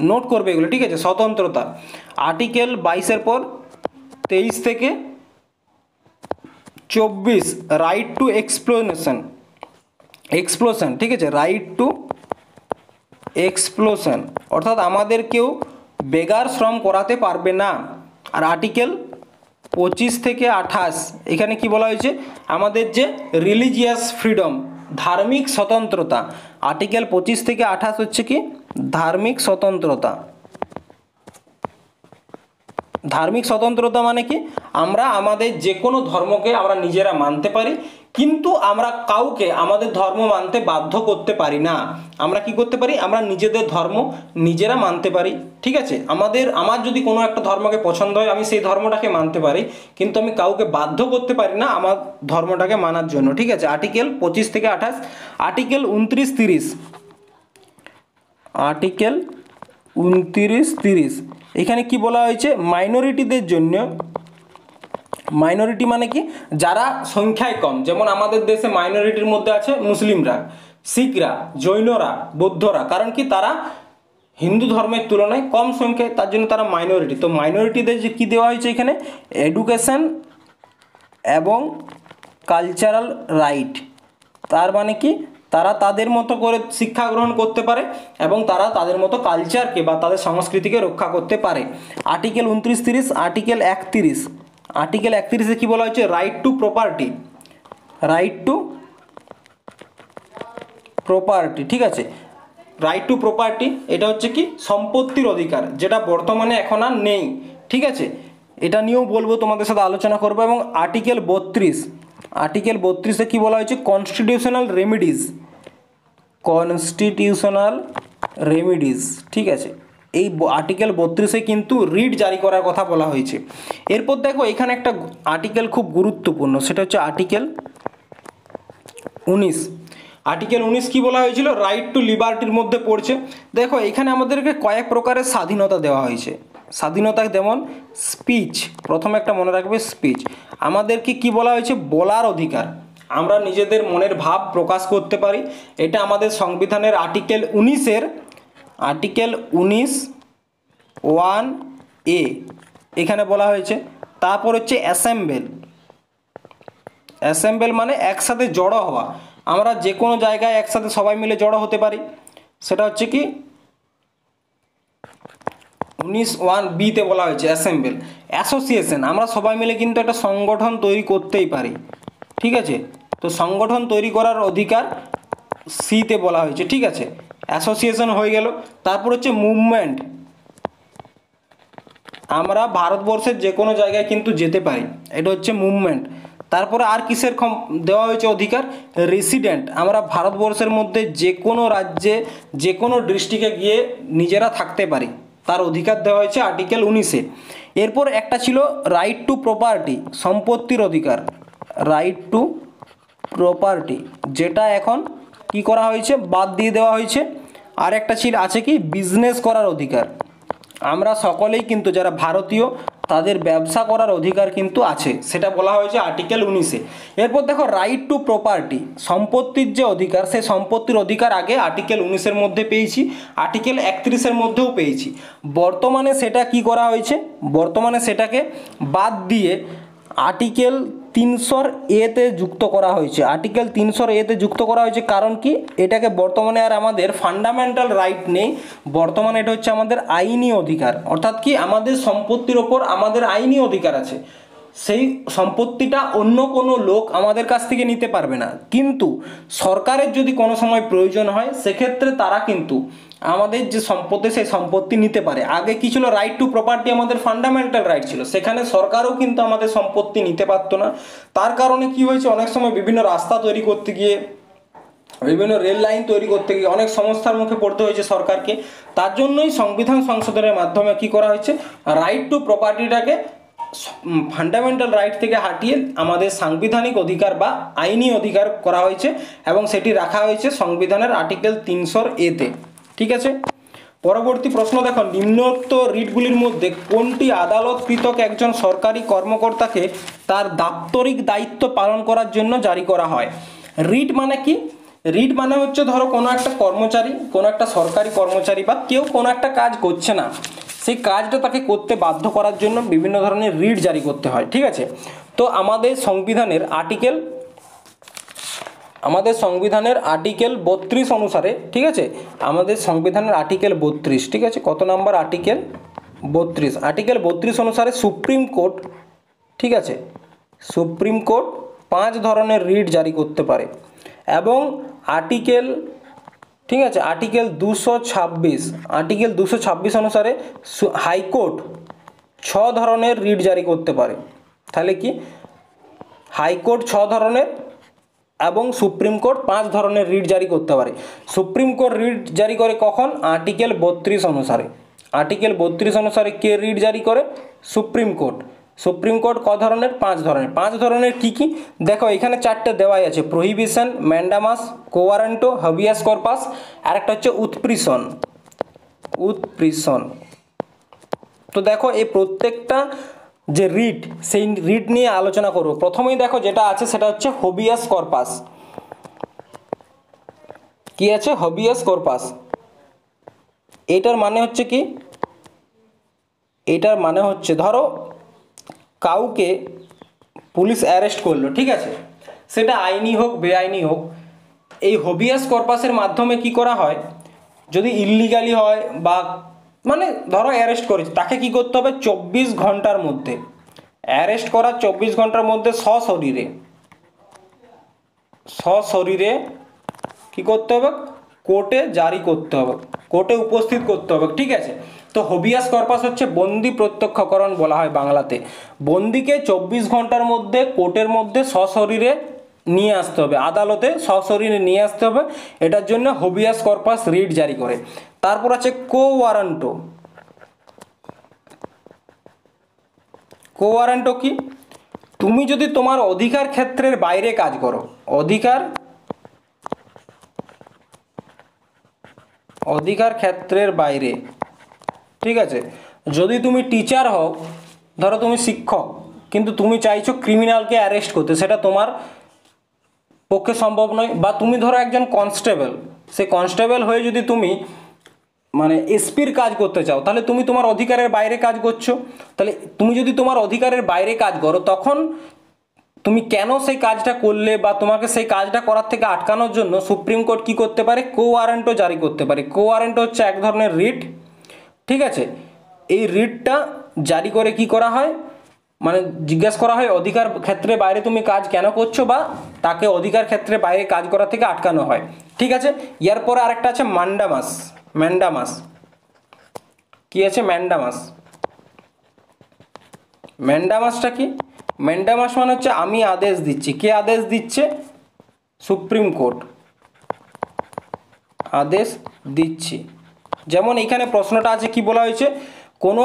নোট করবে এগুলো, ঠিক আছে, স্বতন্ত্রতা। আর্টিকেল 22-এর পর 23 থেকে 24 রাইট টু এক্সপ্লোশন, ঠিক আছে, রাইট টু এক্সপ্লোশন অর্থাৎ আমাদের কেউ বেগার শ্রম করাতে পারবে না। আর আর্টিকেল 25 থেকে 28 এখানে কি বলা হয়েছে, আমাদের যে রিলিজিয়াস ফ্রিডম, ধার্মিক স্বতন্ত্রতা। আর্টিকেল 25 থেকে 28 হচ্ছে কি ধার্মিক স্বতন্ত্রতা। ধার্মিক স্বতন্ত্রতা মানে কি, আমরা আমাদের যে কোনো ধর্মকে আমরা নিজেরা মানতে পারি, কিন্তু আমরা কাউকে আমাদের ধর্ম মানতে বাধ্য করতে পারি না। আমরা কি করতে পারি, আমরা নিজেদের ধর্ম নিজেরা মানতে পারি। ঠিক আছে, আমার যদি কোনো একটা ধর্মকে পছন্দ হয়, আমি সেই ধর্মটাকে মানতে পারি, কিন্তু আমি কাউকে বাধ্য করতে পারি না আমার ধর্মটাকে মানার জন্য। ঠিক আছে, আর্টিকেল 25 থেকে 28। আর্টিকেল 29-30, আর্টিকেল 29-30 এখানে কি বলা হয়েছে, মাইনরিটিদের জন্য, মাইনরিটি মানে কি, যারা সংখ্যায় কম, যেমন আমাদের দেশে মাইনরিটির মধ্যে আছে মুসলিমরা, শিখরা, জৈনরা, বৌদ্ধরা, কারণ কি তারা হিন্দু ধর্মের তুলনায় কম সংখ্যায়, তার জন্য তারা মাইনরিটি। তো মাইনরিটিদের যে কী দেওয়া হয়েছে এখানে, এডুকেশন এবং কালচারাল রাইট। তার মানে কি, তারা তাদের মতো করে শিক্ষা গ্রহণ করতে পারে এবং তারা তাদের মতো কালচারকে বা তাদের সংস্কৃতিকে রক্ষা করতে পারে। আর্টিকেল 29-30, আর্টিকেল 31, আর্টিকেল 31-এ কী বলা হয়েছে, রাইট টু প্রপার্টি, ঠিক আছে, রাইট টু প্রপার্টি এটা হচ্ছে কি সম্পত্তির অধিকার, যেটা বর্তমানে এখন আর নেই। ঠিক আছে, এটা নিয়েও বলবো, তোমাদের সাথে আলোচনা করবো। এবং আর্টিকেল 32-এ কী বলা হয়েছে, কনস্টিটিউশনাল রেমিডিস, ঠিক আছে, এই আর্টিকেল 32-এ কিন্তু রিট জারি করার কথা বলা হয়েছে। এরপর দেখো এখানে একটা আর্টিকেল খুব গুরুত্বপূর্ণ, সেটা হচ্ছে আর্টিকেল 19। আর্টিকেল 19 কি বলা হয়েছিল, রাইট টু লিবার্টির মধ্যে পড়ছে। দেখো এখানে আমাদেরকে কয়েক প্রকারের স্বাধীনতা দেওয়া হয়েছে। স্বাধীনতা যেমন স্পিচ, প্রথমে একটা মনে রাখবে স্পিচ, আমাদেরকে কি বলা হয়েছে, বলার অধিকার, আমরা নিজেদের মনের ভাব প্রকাশ করতে পারি, এটা আমাদের সংবিধানের আর্টিকেল 19-এর আর্টিকেল 19(1)(a) এখানে বলা হয়েছে। তারপর হচ্ছে অ্যাসেম্বল, অ্যাসেম্বল মানে একসাথে জড়ো হওয়া, আমরা যে কোনো জায়গায় একসাথে সবাই মিলে জড়ো হতে পারি, সেটা হচ্ছে কি 19(1)(b)-তে বলা হয়েছে অ্যাসেম্বল। অ্যাসোসিয়েশন, আমরা সবাই মিলে কিন্তু একটা সংগঠন তৈরি করতেই পারি, ঠিক আছে, তো সংগঠন তৈরি করার অধিকার সিতে বলা হয়েছে, ঠিক আছে, অ্যাসোসিয়েশন হয়ে গেল। তারপর হচ্ছে মুভমেন্ট, আমরা ভারতবর্ষের যে কোনো জায়গায় কিন্তু যেতে পারি, এটা হচ্ছে মুভমেন্ট। তারপরে আর কিসের দেওয়া হয়েছে অধিকার, রেসিডেন্ট, আমরা ভারতবর্ষের মধ্যে যে কোনো রাজ্যে যে কোনো ডিস্ট্রিক্টে গিয়ে নিজেরা থাকতে পারি, তার অধিকার দেওয়া হয়েছে আর্টিকেল 19-এ। এরপর একটা ছিল রাইট টু প্রপার্টি, সম্পত্তির অধিকার, রাইট টু প্রপার্টি, যেটা এখন কি করা হয়েছে, বাদ দিয়ে দেওয়া হয়েছে। আর একটা ছিল আছে কি বিজনেস করার অধিকার, আমরা সকলেই কিন্তু যারা ভারতীয় তাদের ব্যবসা করার অধিকার কিন্তু আছে, সেটা বলা হয়েছে আর্টিকেল 19-এ। এরপর দেখো রাইট টু প্রপার্টি, সম্পত্তির যে অধিকার, সেই সম্পত্তির অধিকার আগে আর্টিকেল 19-এর মধ্যে পেয়েছি, আর্টিকেল 31-এর মধ্যেও পেয়েছি। বর্তমানে সেটা কি করা হয়েছে, বর্তমানে সেটাকে বাদ দিয়ে আর্টিকেল 300(a)-তে যুক্ত করা হয়েছে, আর্টিকেল 300(a)-তে যুক্ত করা হয়েছে। কারণ কি, এটাকে বর্তমানে আর আমাদের ফান্ডামেন্টাল রাইট নেই, বর্তমানে এটা হচ্ছে আমাদের আইনি অধিকার, অর্থাৎ কি আমাদের সম্পত্তির ওপর আমাদের আইনি অধিকার আছে, সেই সম্পত্তিটা অন্য কোনো লোক আমাদের কাছ থেকে নিতে পারবে না। কিন্তু সরকারের যদি কোনো সময় প্রয়োজন হয়, সেক্ষেত্রে তারা কিন্তু আমাদের যে সম্পত্তি সেই সম্পত্তি নিতে পারে। আগে কি ছিল, রাইট টু প্রপার্টি আমাদের ফান্ডামেন্টাল রাইট ছিল, সেখানে সরকারও কিন্তু আমাদের সম্পত্তি নিতে পারতো না। তার কারণে কি হয়েছে, অনেক সময় বিভিন্ন রাস্তা তৈরি করতে গিয়ে, বিভিন্ন রেল লাইন তৈরি করতে গিয়ে অনেক সমস্যার মুখে পড়তে হয়েছে সরকারকে। তার জন্যই সংবিধান সংশোধনের মাধ্যমে কি করা হয়েছে, রাইট টু প্রপার্টিটাকে ফান্ডামেন্টাল রাইট থেকে হাটিয়ে আমাদের সাংবিধানিক অধিকার বা আইনি অধিকার করা হয়েছে, এবং সেটি রাখা হয়েছে সংবিধানের আর্টিকেল 300(a)-তে, ঠিক আছে। পরবর্তী প্রশ্ন দেখো, নিম্নোক্ত রিটগুলির মধ্যে কোনটি আদালত কৃতক একজন সরকারি কর্মকর্তাকে তার দাপ্তরিক দায়িত্ব পালন করার জন্য জারি করা হয়। রিট মানে কি, রিট মানে হচ্ছে ধরো কোনো একটা কর্মচারী, কোনো একটা সরকারি কর্মচারী বা কেউ কোনো একটা কাজ করছে না, সেই কাজটা তাকে করতে বাধ্য করার জন্য বিভিন্ন ধরনের রিট জারি করতে হয়, ঠিক আছে। তো আমাদের সংবিধানের আর্টিকেল 32 অনুসারে, ঠিক আছে, আমাদের সংবিধানের আর্টিকেল 32, ঠিক আছে, কত নাম্বার আর্টিকেল 32, আর্টিকেল 32 অনুসারে সুপ্রিম কোর্ট, ঠিক আছে, সুপ্রিম কোর্ট 5 ধরনের রিট জারি করতে পারে। এবং আর্টিকেল, ঠিক আছে, আর্টিকেল 226 অনুসারে হাইকোর্ট 6 ধরনের রিট জারি করতে পারে। তাহলে কি, হাইকোর্ট 6 ধরনের এবং সুপ্রিম কোর্ট 5 ধরনের রিট জারি করতে পারে। সুপ্রিম কোর্ট রিট জারি করে কখন, আর্টিকেল 32 অনুসারে। আর্টিকেল 32 অনুসারে কে রিট জারি করে, সুপ্রিম কোর্ট। সুপ্রিম কোর্ট ক ধরনের, 5 ধরনের। 5 ধরনের কি কি, দেখো এখানে 4টে দেওয়াই আছে, প্রহিবিশন, ম্যান্ডামাস, কোয়ারেন্টো, হাবিয়াস কর্পাস, আর একটা হচ্ছে উৎপ্রেষণ। তো দেখো এই প্রত্যেকটা যে রিট, সেই রিট নিয়ে আলোচনা করব। প্রথমেই দেখো যেটা আছে সেটা হচ্ছে হাবিয়াস কর্পাস। কি আছে, হাবিয়াস কর্পাস। এটার মানে হচ্ছে কি, এটার মানে হচ্ছে ধরো কাউকে পুলিশ অ্যারেস্ট করলো, ঠিক আছে, সেটা আইনি হোক বেআইনি হোক, এই হাবিয়াস কর্পাসের মাধ্যমে কি করা হয়, যদি ইললিগালি হয় বা মানে ধরো অ্যারেস্ট করেছে, তাকে কি করতে হবে, 24 ঘন্টার মধ্যে, অ্যারেস্ট করার 24 ঘন্টার মধ্যে সশরীরে কি করতে হবে, কোর্টে জারি করতে হবে, কোর্টে উপস্থিত করতে হবে, ঠিক আছে। তো হাবিয়াস কর্পাস হচ্ছে বন্দি প্রত্যক্ষকরণ বলা হয় বাংলাতে। বন্দিকে 24 ঘন্টার মধ্যে কোর্টের মধ্যে সশরীরে নিয়ে আসতে হবে, আদালতে সশরীরে নিয়ে আসতে হবে, এটার জন্য হাবিয়াস কর্পাস রিট জারি করে। তারপর আছে কোয়ারেন্টো। কোয়ারেন্টো কি, তুমি যদি তোমার অধিকার ক্ষেত্রের বাইরে কাজ করো, অধিকার অধিকার ক্ষেত্রের বাইরে, ঠিক আছে। যদি তুমি টিচার হও, ধরো তুমি শিক্ষক, কিন্তু তুমি চাইছো ক্রিমিনালকে অ্যারেস্ট করতে, সেটা তোমার পক্ষে সম্ভব নয়। বা তুমি ধরো একজন কনস্টেবল, সেই কনস্টেবল হয়ে যদি তুমি মানে এসপির কাজ করতে চাও, তাহলে তুমি তোমার অধিকারের বাইরে কাজ করছো। তাহলে তুমি যদি তোমার অধিকারের বাইরে কাজ করো, তখন তুমি কেন সেই কাজটা করলে, বা তোমাকে সেই কাজটা করার থেকে আটকানোর জন্য সুপ্রিম কোর্ট কি করতে পারে, কো ওয়ারেন্টও জারি করতে পারে। কো ওয়ারেন্ট হচ্ছে এক ধরনের রিট, ঠিক আছে। এই রিটটা জারি করে কি করা হয়, মানে জিজ্ঞেস করা হয় অধিকার ক্ষেত্রে বাইরে তুমি কাজ কেন করছো, বা তাকে অধিকার ক্ষেত্রে বাইরে কাজ করা থেকে আটকানো হয়, ঠিক আছে। ইয়ার পরে আরেকটা আছে ম্যান্ডামাস। ম্যান্ডামাস কি আছে? ম্যান্ডামাস, ম্যান্ডামাসটা কি? ম্যান্ডামাস মানে হচ্ছে আমি আদেশ দিচ্ছি। কে আদেশ দিচ্ছে? সুপ্রিম কোর্ট আদেশ দিচ্ছি। যেমন এখানে প্রশ্নটা আছে, কি বলা হয়েছে, কোনো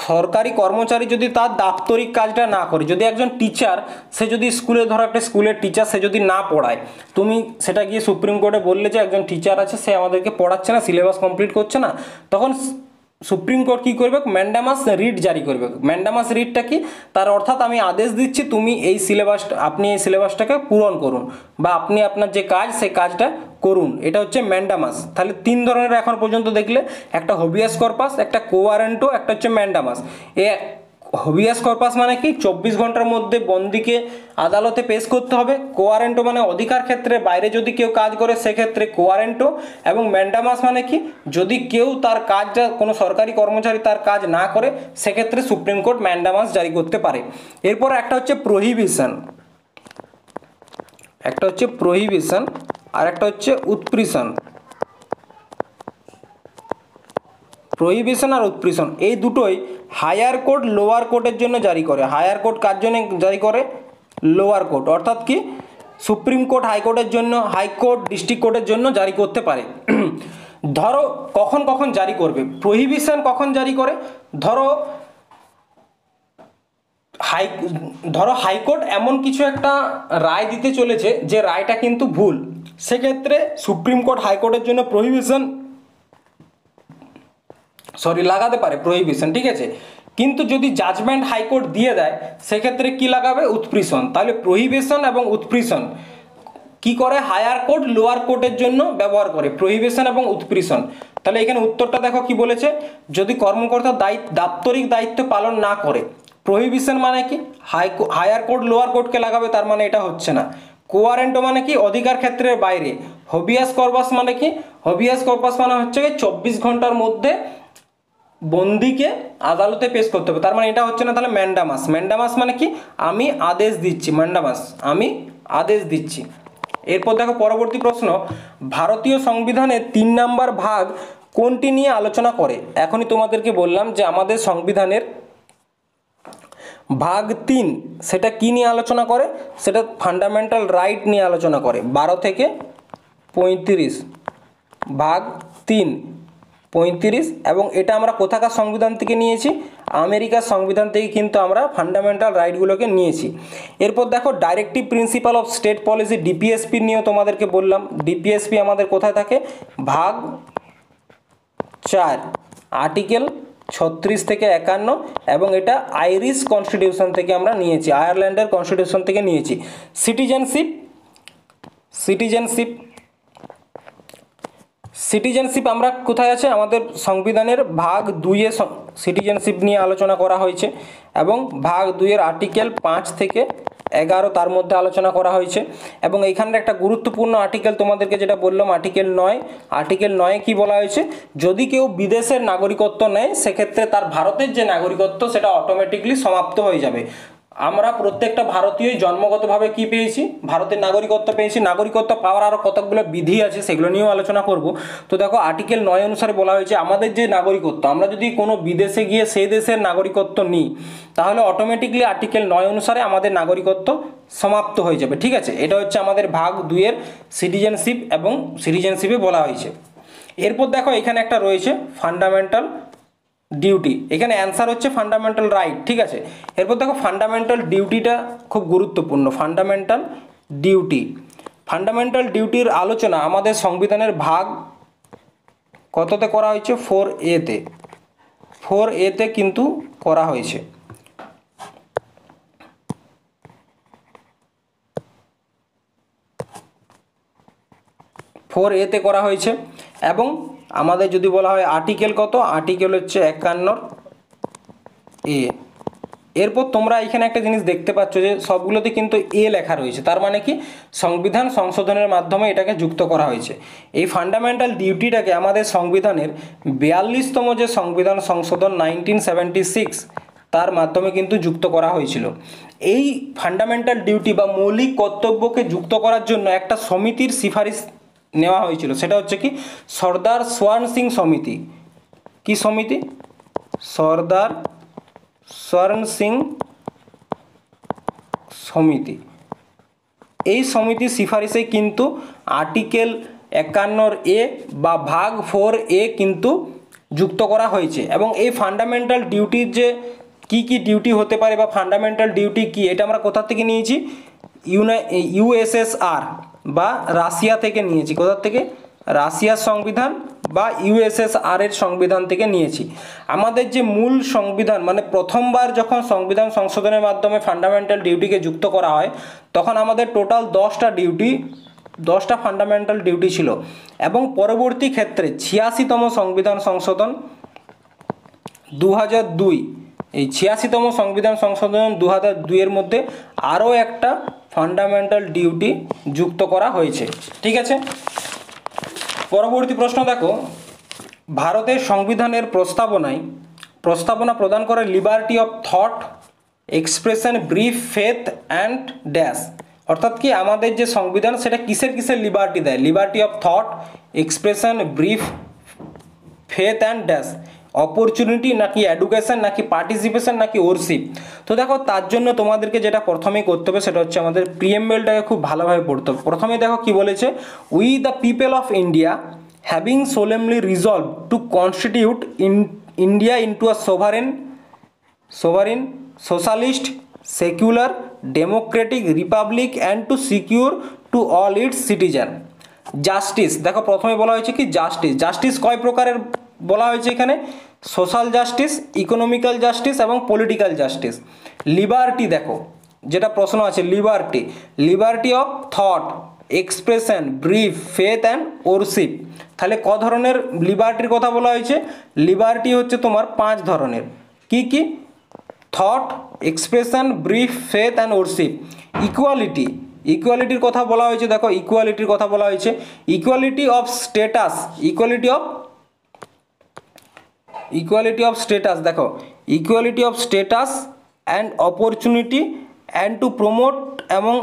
সরকারি কর্মচারী যদি তার দাপ্তরিক কাজটা না করে, যদি একজন টিচার, সে যদি স্কুলে, ধরো একটা স্কুলের টিচার, সে যদি না পড়ায়, তুমি সেটা গিয়ে সুপ্রিম কোর্টে বললে যে একজন টিচার আছে, সে আমাদেরকে পড়াচ্ছে না, সিলেবাস কমপ্লিট করছে না, তখন সুপ্রিম কোর্ট কী করবে? ম্যান্ডামাস রিট জারি করবে। ম্যান্ডামাস রিটটা কি? তার অর্থাৎ আমি আদেশ দিচ্ছি তুমি এই সিলেবাসটা, আপনি এই সিলেবাসটাকে পূরণ করুন, বা আপনি আপনার যে কাজ সেই কাজটা করুন। এটা হচ্ছে ম্যান্ডামাস। তাহলে তিন ধরনের এখন পর্যন্ত দেখলে, একটা হবিয়াস কর্পাস, একটা কোয়ারেন্টো, একটা হচ্ছে ম্যান্ডামাস। এ হবিয়াস কর্পাস মানে কি? 24 ঘন্টার মধ্যে বন্দিকে আদালতে পেশ করতে হবে। কোয়ারেন্টো মানে অধিকার ক্ষেত্রে বাইরে যদি কেউ কাজ করে, সেক্ষেত্রে কোয়ারেন্টো। এবং ম্যান্ডামাস মানে কি? যদি কেউ তার কাজটা, কোনো সরকারি কর্মচারী তার কাজ না করে, সেক্ষেত্রে সুপ্রিম কোর্ট ম্যান্ডামাস জারি করতে পারে। এরপর একটা হচ্ছে প্রহিবিশন, একটা হচ্ছে প্রহিবিশন, আর একটা হচ্ছে উৎপ্রেষণ। প্রহিবিশন আর উৎপ্রেষণ, এই দুটোই হায়ার কোর্ট লোয়ার কোর্টের জন্য জারি করে। হায়ার কোর্ট কার জন্য জারি করে? Lower court. অর্থাৎ কি, সুপ্রিম কোর্ট হাইকোর্টের জন্য, হাইকোর্ট ডিস্ট্রিক্ট কোর্টের জন্য জারি করতে পারে। ধরো কখন কখন জারি করবে? প্রহিবিশন কখন জারি করে? ধরো হাইকোর্ট এমন কিছু একটা রায় দিতে চলেছে, যে রায়টা কিন্তু ভুল, সেক্ষেত্রে সুপ্রিম কোর্ট হাইকোর্টের জন্য প্রহিবিশন লাগাতে পারে, প্রহিবিশন, ঠিক আছে। কিন্তু যদি জাজমেন্ট হাইকোর্ট দিয়ে দেয়, সেক্ষেত্রে কি লাগাবে? উৎপ্রেষণ। তাহলে প্রহিবিশন এবং উৎপ্রেষণ কি করে? হায়ার কোর্ট লোয়ার কোর্টের জন্য ব্যবহার করে, প্রহিবিশন এবং উৎপ্রেষণ। তাহলে এখানে উত্তরটা দেখো কি বলেছে, যদি কর্মকর্তা দাপ্তরিক দায়িত্ব পালন না করে। প্রহিবিশন মানে কি? হায়ার কোর্ট লোয়ার কোর্টকে লাগাবে, তার মানে এটা হচ্ছে না। কোয়ারেন্টো মানে কি? অধিকার ক্ষেত্রের বাইরে। হবিয়াস কর্পাস মানে কি? হবিয়াস কর্পাস মানে হচ্ছে 24 ঘন্টার মধ্যে বন্দিকে আদালতে পেশ করতে হবে, তার মানে এটা হচ্ছে না। তাহলে ম্যান্ডামাস, ম্যান্ডামাস মানে কি? আমি আদেশ দিচ্ছি। ম্যান্ডামাস, আমি আদেশ দিচ্ছি। এরপর দেখো পরবর্তী প্রশ্ন, ভারতীয় সংবিধানের 3 নম্বর ভাগ কোনটি নিয়ে আলোচনা করে? এখনই তোমাদেরকে বললাম যে আমাদের সংবিধানের ভাগ 3, সেটা কি নিয়ে আলোচনা করে? সেটা ফান্ডামেন্টাল রাইট নিয়ে আলোচনা করে। 12 থেকে 35, ভাগ 3, 35। এবং এটা আমরা কোথাকার সংবিধান থেকে নিয়েছি? আমেরিকার সংবিধান থেকে কিন্তু আমরা ফান্ডামেন্টাল রাইটগুলোকে নিয়েছি। এরপর দেখো directive principle of state policy, DPSP নিয়েও তোমাদেরকে বললাম। ডিপিএসপি আমাদের কোথায় থাকে? ভাগ 4, আর্টিকেল 36 থেকে 51, এবং এটা আইরিশ কনস্টিটিউশন থেকে আমরা নিয়েছি, আয়ারল্যান্ডের কনস্টিটিউশন থেকে নিয়েছি। সিটিজেনশিপ, সিটিজেনশিপ, সিটিজেনশিপ আমরা কোথায় আছে? আমাদের সংবিধানের ভাগ 2-এ সিটিজেনশিপ নিয়ে আলোচনা করা হয়েছে, এবং ভাগ 2-এর আর্টিকেল 5 থেকে 11 তার মধ্যে আলোচনা করা হয়েছে। এবং এইখানে একটা গুরুত্বপূর্ণ আর্টিকেল তোমাদেরকে যেটা বললাম, আর্টিকেল 9। আর্টিকেল 9-এ কি বলা হয়েছে? যদি কেউ বিদেশের নাগরিকত্ব নেয়, সেক্ষেত্রে তার ভারতের যে নাগরিকত্ব, সেটা অটোমেটিকলি সমাপ্ত হয়ে যাবে। আমরা প্রত্যেকটা ভারতীয়ই জন্মগতভাবে কি পেয়েছি? ভারতের নাগরিকত্ব পেয়েছি। নাগরিকত্ব পাওয়ার আরও কতগুলো বিধি আছে, সেগুলো নিয়েও আলোচনা করব। তো দেখো আর্টিকেল 9 অনুসারে বলা হয়েছে, আমাদের যে নাগরিকত্ব, আমরা যদি কোনো বিদেশে গিয়ে সেই দেশের নাগরিকত্ব নিই, তাহলে অটোমেটিকলি আর্টিকেল 9 অনুসারে আমাদের নাগরিকত্ব সমাপ্ত হয়ে যাবে, ঠিক আছে। এটা হচ্ছে আমাদের ভাগ 2-এর সিটিজেনশিপ, এবং সিটিজেনশিপে বলা হয়েছে। এরপর দেখো এখানে একটা রয়েছে ফান্ডামেন্টাল ডিউটি, এখানে অ্যান্সার হচ্ছে ফান্ডামেন্টাল রাইট, ঠিক আছে। এরপর দেখো ফান্ডামেন্টাল ডিউটিটা খুব গুরুত্বপূর্ণ। ফান্ডামেন্টাল ডিউটি, ফান্ডামেন্টাল ডিউটির আলোচনা আমাদের সংবিধানের ভাগ কততে করা হয়েছে? 4A-তে, 4A-তে কিন্তু করা হয়েছে। ফোর এতে করা হয়েছে। এবং আমাদের যদি বলা হয় আর্টিকেল কত, আর্টিকেল হচ্ছে 51A। এরপর তোমরা এখানে একটা জিনিস দেখতে পাচ্ছ যে সবগুলোতে কিন্তু এ লেখা রয়েছে, তার মানে কি সংবিধান সংশোধনের মাধ্যমে এটাকে যুক্ত করা হয়েছে। এই ফান্ডামেন্টাল ডিউটিটাকে আমাদের সংবিধানের 42তম যে সংবিধান সংশোধন 1976 তার মাধ্যমে কিন্তু যুক্ত করা হয়েছিল। এই ফান্ডামেন্টাল ডিউটি বা মৌলিক কর্তব্যকে যুক্ত করার জন্য একটা সমিতির সিফারিশ নেওয়া হয়েছিল, সেটা হচ্ছে কি সর্দার সোয়ার্ন সিং সমিতি। কি সমিতি? সর্দার সোয়ার্ন সিং সমিতি। এই সমিতির সিফারিশে কিন্তু আর্টিকেল 51A বা ভাগ 4A কিন্তু যুক্ত করা হয়েছে। এবং এই ফান্ডামেন্টাল ডিউটির যে কি কি ডিউটি হতে পারে বা ফান্ডামেন্টাল ডিউটি কি, এটা আমরা কোথা থেকে নিয়েছি? USSR বা রাশিয়া থেকে নিয়েছি। কোথা থেকে? রাশিয়ার সংবিধান বা USSR এর সংবিধান থেকে নিয়েছি। আমাদের যে মূল সংবিধান মানে প্রথমবার যখন সংবিধান সংশোধনের মাধ্যমে ফান্ডামেন্টাল ডিউটিকে যুক্ত করা হয় তখন আমাদের টোটাল 10টা ফান্ডামেন্টাল ডিউটি ছিল। এবং পরবর্তী ক্ষেত্রে 86তম সংবিধান সংশোধন 2002, এই 86তম সংবিধান সংশোধন 2002-এর মধ্যে আরও একটা ফান্ডামেন্টাল ডিউটি যুক্ত করা হয়েছে। ঠিক আছে, পরবর্তী প্রশ্ন দেখো, ভারতের সংবিধানের প্রস্তাবনা প্রদান করে liberty of thought, expression, belief, faith and dash. অর্থাৎ কি আমাদের যে সংবিধান সেটা কিসের লিবার্টি দেয়? Liberty of thought, expression, belief, faith and dash. Opportunity নাকি এডুকেশন নাকি পার্টিসিপেশন নাকি ওরশিপ? তো দেখো তার জন্য তোমাদেরকে যেটা প্রথমেই করতে হবে সেটা হচ্ছে আমাদের প্রিএমবেলটাকে খুব ভালোভাবে পড়তে হবে। প্রথমে দেখো কি বলেছে, we the people of India having solemnly resolved to constitute India into a sovereign socialist secular democratic Republic and to secure to all it's citizen justice. দেখো প্রথমে বলা হয়েছে কি জাস্টিস কয় প্রকারের বলা হয়েছে এখানে? সোশ্যাল জাস্টিস, ইকোনমিক্যাল জাস্টিস এবং পলিটিক্যাল জাস্টিস। লিবার্টি, দেখো যেটা প্রশ্ন আছে liberty of thought, expression, belief, faith and worship. তাহলে ক ধরনের লিবার্টির কথা বলা হয়েছে? লিবার্টি হচ্ছে তোমার 5 ধরনের। কি কি? Thought, expression, belief, faith and worship. ইকুয়ালিটির কথা বলা হয়েছে। দেখো ইকুয়ালিটির কথা বলা হয়েছে, ইকুয়ালিটি অফ স্ট্যাটাস, দেখো equality of status and opportunity and to promote এবং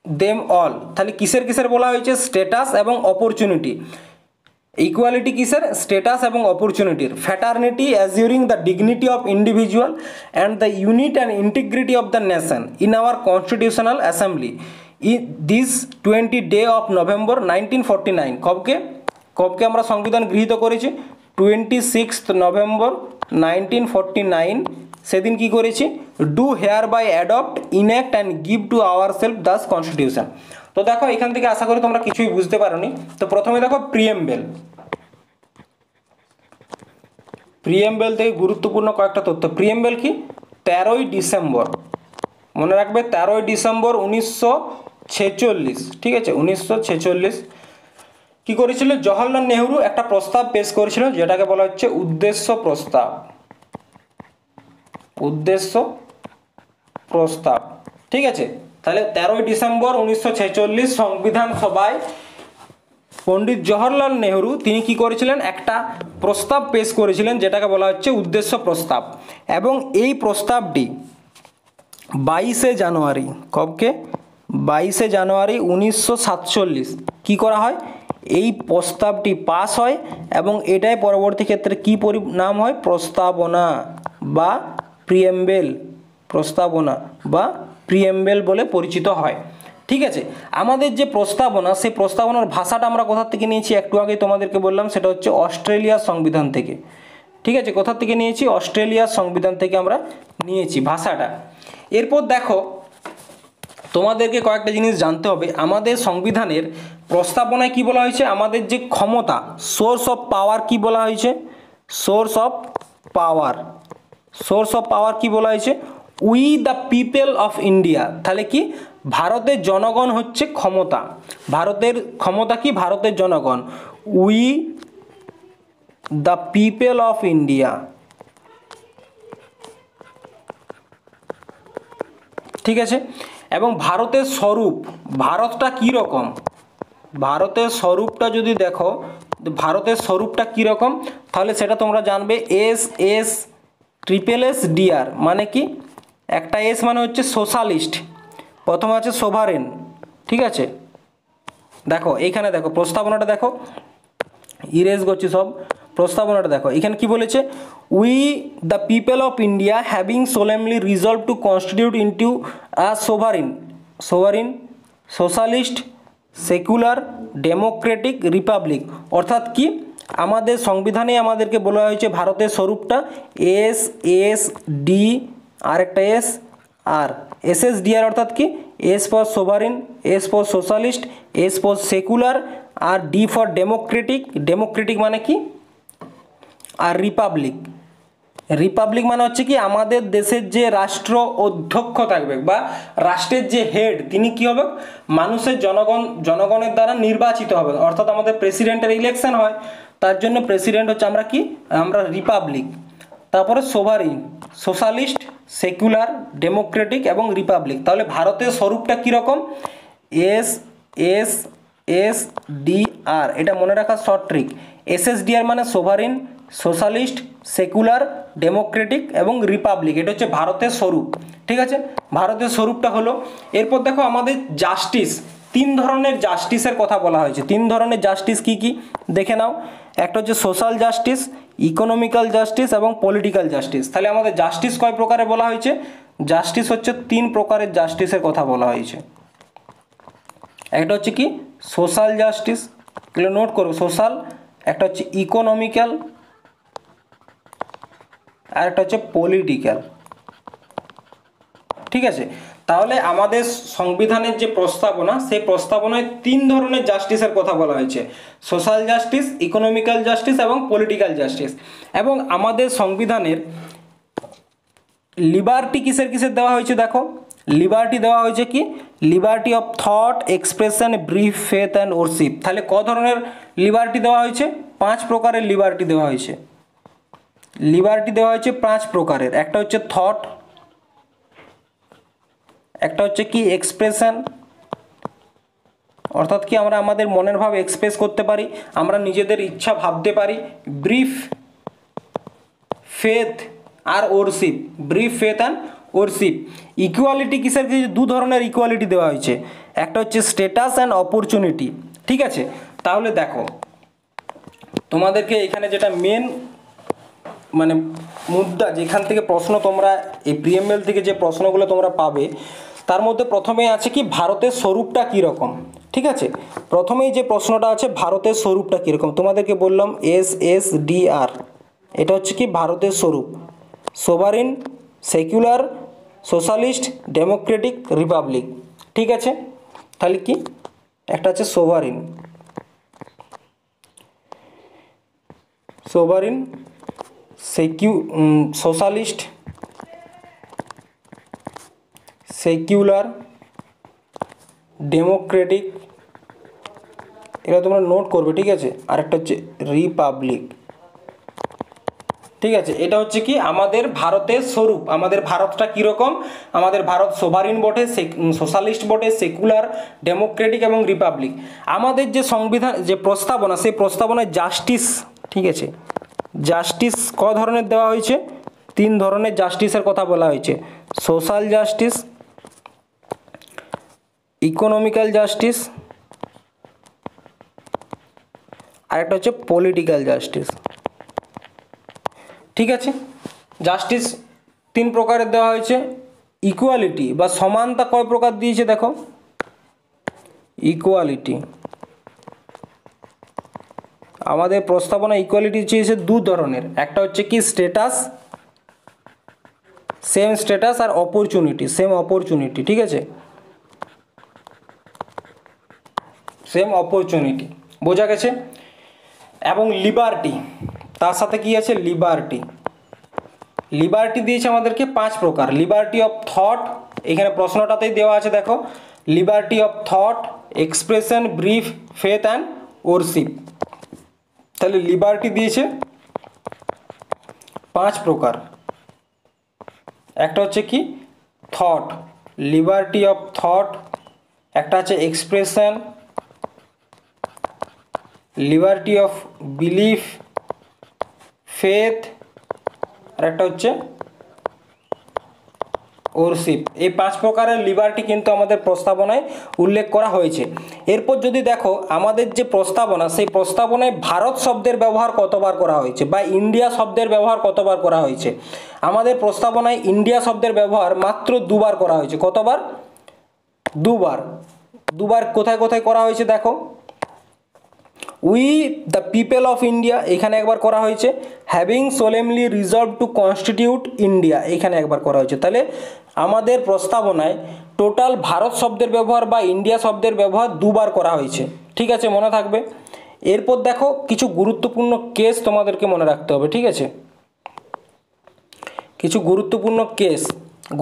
দেম অল। তাহলে কিসের বলা হয়েছে? স্ট্যাটাস এবং অপরচুনিটি। ইকুয়ালিটি কিসের? স্ট্যাটাস এবং অপরচুনিটির। Fraternity assuring the dignity of individual and the unity and integrity of the nation in our constitutional assembly this 20 of November 1949। কবকে আমরা সংবিধান গৃহীত করেছি? 26 নভেম্বর 1949। সেদিন কি করেছি? Do here by adopt, enact and give to ourselves this constitution. তো দেখো এখান থেকে আশা করি তোমরা কিছুই বুঝতে পারোনি। তো প্রথমে দেখো প্রিএমবেল থেকে গুরুত্বপূর্ণ কয়েকটা তথ্য। প্রিএমবেল কি? 13ই ডিসেম্বর, মনে রাখবে 13ই ডিসেম্বর 1946। ঠিক আছে, 1946 কি করেছিল? জওহরলাল নেহরু একটা প্রস্তাব পেশ করেছিল যেটাকে বলা হচ্ছে উদ্দেশ্য প্রস্তাব। ঠিক আছে, তাহলে 13ই ডিসেম্বর 1946 সংবিধান সভায় পণ্ডিত জওহরলাল নেহরু তিনি কি করেছিলেন? একটা প্রস্তাব পেশ করেছিলেন যেটাকে বলা হচ্ছে উদ্দেশ্য প্রস্তাব। এবং এই প্রস্তাবটি 22শে জানুয়ারি, 22শে জানুয়ারি 1947 কি করা হয়? এই প্রস্তাবটি পাস হয় এবং এটাই পরবর্তী ক্ষেত্রে কি নাম হয়? প্রস্তাবনা বা প্রিএমবেল বলে পরিচিত হয়। ঠিক আছে, আমাদের যে প্রস্তাবনা সেই প্রস্তাবনার ভাষাটা আমরা কোথা থেকে নিয়েছি? একটু আগে তোমাদেরকে বললাম, সেটা হচ্ছে অস্ট্রেলিয়ার সংবিধান থেকে। ঠিক আছে, কোথা থেকে নিয়েছি? অস্ট্রেলিয়ার সংবিধান থেকে আমরা নিয়েছি ভাষাটা। এরপর দেখো তোমাদেরকে কয়েকটা জিনিস জানতে হবে। আমাদের সংবিধানের প্রস্তাবনায় কি বলা হয়েছে, আমাদের যে ক্ষমতা, সোর্স অফ পাওয়ার কি বলা হয়েছে, source of power, source of power কি বলা হয়েছে, we the people of India. তাহলে কি, ভারতের জনগণ হচ্ছে ক্ষমতা, ভারতের ক্ষমতা কি, ভারতের জনগণ, we the people of India. ঠিক আছে, এবং ভারতের স্বরূপ, ভারতটা কী রকম, ভারতের স্বরূপটা যদি দেখো, ভারতের স্বরূপটা কীরকম, তাহলে সেটা তোমরা জানবে। S S triple S D R মানে কি, একটা এস মানে হচ্ছে সোশ্যালিস্ট, প্রথম আছে সোভারেন। ঠিক আছে, দেখো এইখানে দেখো প্রস্তাবনাটা দেখো, ইরেজ করছি সব, প্রস্তাবনাটা দেখো এখানে কি বলেছে, we the people of India having solemnly resolved to constitute into a sovereign socialist secular democratic republic. অর্থাৎ কি, আমাদের সংবিধানে আমাদেরকে বলা হয়েছে ভারতের স্বরূপটা এস এস ডি আর একটা এস আর এস এস ডি আর, অর্থাৎ কি, S for sovereign, S for socialist, S for secular, আর ডি ফর ডেমোক্রেটিক, ডেমোক্রেটিক মানে কি, আর রিপাবলিক, রিপাবলিক মানে হচ্ছে কি, আমাদের দেশের যে রাষ্ট্র অধ্যক্ষ থাকবে বা রাষ্ট্রের যে হেড, তিনি কি হবে, মানুষের জনগণের দ্বারা নির্বাচিত হবে। অর্থাৎ আমাদের প্রেসিডেন্টের ইলেকশন হয়, তার জন্য প্রেসিডেন্ট হচ্ছে আমরা কি, আমরা রিপাবলিক। তারপরে সোভারিন, সোশ্যালিস্ট, সেকুলার, ডেমোক্রেটিক এবং রিপাবলিক। তাহলে ভারতের স্বরূপটা কীরকম, S S S D R, এটা মনে রাখা short trick. S S D R মানে সোভারিন, সোশ্যালিস্ট, সেকুলার, ডেমোক্রেটিক এবং রিপাবলিক, এটা হচ্ছে ভারতের স্বরূপ। ঠিক আছে, ভারতের স্বরূপটা হলো। এরপর দেখো আমাদের জাস্টিস, তিন ধরনের জাস্টিসের কথা বলা হয়েছে। তিন ধরনের জাস্টিস কি কি দেখে নাও, একটা হচ্ছে সোশ্যাল জাস্টিস, ইকোনমিক্যাল জাস্টিস এবং পলিটিক্যাল জাস্টিস। তাহলে আমাদের জাস্টিস কয় প্রকারে বলা হয়েছে, জাস্টিস হচ্ছে তিন প্রকারের জাস্টিসের কথা বলা হয়েছে। একটা হচ্ছে কি সোশ্যাল জাস্টিস, এগুলো নোট করো, সোশ্যাল, একটা হচ্ছে ইকোনমিক্যাল, আর একটা হচ্ছে পলিটিক্যাল। ঠিক আছে, তাহলে আমাদের সংবিধানের যে প্রস্তাবনা, সেই প্রস্তাবনায় তিন ধরনের জাস্টিসের কথা বলা হয়েছে, সোশ্যাল জাস্টিস, ইকোনমিক্যাল জাস্টিস এবং পলিটিক্যাল জাস্টিস। এবং আমাদের সংবিধানের লিবার্টি কিসের কিসের দেওয়া হয়েছে, দেখো লিবার্টি দেওয়া হয়েছে কি, liberty of thought, expression, belief, faith and worship. তাহলে ক ধরনের লিবার্টি দেওয়া হয়েছে, 5 প্রকারের লিবার্টি দেওয়া হয়েছে। লিবার্টি দেওয়া হয়েছে 5 প্রকারের, একটা হচ্ছে থট, একটা হচ্ছে কি এক্সপ্রেশন, অর্থাৎ কি আমরা আমাদের মনের ভাব এক্সপ্রেস করতে পারি, আমরা নিজেদের ইচ্ছা ভাবতে পারি। ব্রিফ, ফেথ আর worship, belief, faith and worship. Equality কিসের কিছু, 2 ধরনের ইকুয়ালিটি দেওয়া হয়েছে, একটা হচ্ছে স্ট্যাটাস অ্যান্ড অপরচুনিটি। ঠিক আছে, তাহলে দেখো তোমাদেরকে এখানে যেটা মেন মানে মুদ্রা, যেখান থেকে প্রশ্ন তোমরা এই প্রিএমএল থেকে যে প্রশ্নগুলো তোমরা পাবে, তার মধ্যে প্রথমেই আছে কি ভারতের স্বরূপটা কীরকম। ঠিক আছে, প্রথমেই যে প্রশ্নটা আছে ভারতের স্বরূপটা কীরকম, তোমাদেরকে বললাম এস এস ডি আর, এটা হচ্ছে কি ভারতের স্বরূপ, sovereign, secular, socialist, Democratic, Republic. ঠিক আছে, তাহলে কি একটা আছে sovereign, sovereign, socialist, secular, Democratic, এটা তোমরা নোট করবে। ঠিক আছে, আরেকটা হচ্ছে রিপাবলিক। ঠিক আছে, এটা হচ্ছে কি আমাদের ভারতের স্বরূপ, আমাদের ভারতটা কীরকম, আমাদের ভারত সোভারিন বটে, সোশ্যালিস্ট বটে, সেকুলার, ডেমোক্রেটিক এবং রিপাবলিক। আমাদের যে সংবিধান যে প্রস্তাবনা, সেই প্রস্তাবনায় জাস্টিস, ঠিক আছে, জাস্টিস ক ধরনের দেওয়া হয়েছে, 3 ধরনের জাস্টিসের কথা বলা হয়েছে, সোশ্যাল জাস্টিস, ইকোনমিক্যাল জাস্টিস, আরেকটা হচ্ছে পলিটিক্যাল জাস্টিস। ঠিক আছে, জাস্টিস 3 প্রকারের দেওয়া হয়েছে। ইকুয়ালিটি বা সমানতা কয় প্রকার দিয়েছে, দেখো ইকুয়ালিটি, আমাদের প্রস্তাবনা ইকুয়ালিটি চেয়েছে 2 ধরনের, একটা হচ্ছে কি স্ট্যাটাস, সেম স্ট্যাটাস, আর অপরচুনিটি, সেম অপরচুনিটি। ঠিক আছে, সেম অপরচুনিটি, বোঝা গেছে। এবং লিবার্টি, তার সাথে কি আছে লিবার্টি, লিবার্টি দিয়েছে আমাদেরকে 5 প্রকার। লিবার্টি অফ থট, এখানে প্রশ্নটাতেই দেওয়া আছে দেখো, liberty of thought, expression, belief, faith and worship. তাহলে লিবার্টি দিয়েছে 5 প্রকার। একটা হচ্ছে কি থট, লিবার্টি অফ থট, একটা আছে expression, liberty of belief, faith, আর একটা হচ্ছে ওরশিপ। এই 5 প্রকারের লিবার্টি কিন্তু আমাদের প্রস্তাবনায় উল্লেখ করা হয়েছে। এরপর যদি দেখো আমাদের যে প্রস্তাবনা, সেই প্রস্তাবনায় ভারত শব্দের ব্যবহার কতবার করা হয়েছে বা ইন্ডিয়া শব্দের ব্যবহার কতবার করা হয়েছে। আমাদের প্রস্তাবনায় ইন্ডিয়া শব্দের ব্যবহার মাত্র 2বার করা হয়েছে। কতবার? 2বার। 2বার কোথায় কোথায় করা হয়েছে দেখো, we the people of India এখানে একবার করা হয়েছে, having solemnly resolved to constitute India এখানে একবার করা হয়েছে। তাহলে আমাদের প্রস্তাবনায় টোটাল ভারত শব্দের ব্যবহার বা ইন্ডিয়া শব্দের ব্যবহার 2বার করা হয়েছে, ঠিক আছে, মনে থাকবে। এরপর দেখো কিছু গুরুত্বপূর্ণ কেস তোমাদেরকে মনে রাখতে হবে, ঠিক আছে, কিছু গুরুত্বপূর্ণ কেস।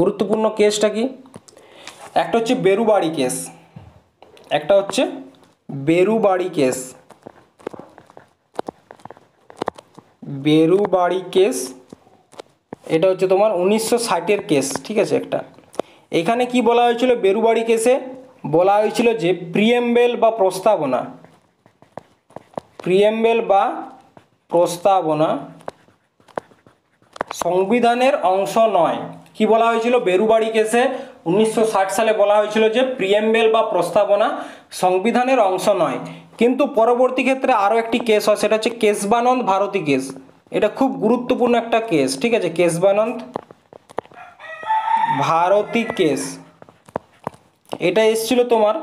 গুরুত্বপূর্ণ কেসটা কি? একটা হচ্ছে বেরুবাড়ি কেস, একটা হচ্ছে বেরুবাড়ি কেস, বেরুবাড়ি কেস, এটা হচ্ছে তোমার 1960-এর কেস, ঠিক আছে। একটা এখানে কি বলা হয়েছিল বেরুবাড়ি কেসে, বলা হয়েছিল যে প্রিএমবেল বা প্রস্তাবনা, প্রিএমবেল বা প্রস্তাবনা সংবিধানের অংশ নয়। কি বলা হয়েছিল বেরুবাড়ি কেসে 1960 সালে বলা হয়েছিল যে প্রিএমবেল বা প্রস্তাবনা সংবিধানের অংশ নয়। কিন্তু পরবর্তী ক্ষেত্রে আরও একটি কেস হয়, সেটা হচ্ছে কেশবানন্দ ভারতী কেস। এটা খুব গুরুত্বপূর্ণ একটা কেস, ঠিক আছে, কেশবানন্দ ভারতী কেস। এটা এসেছিল তোমার,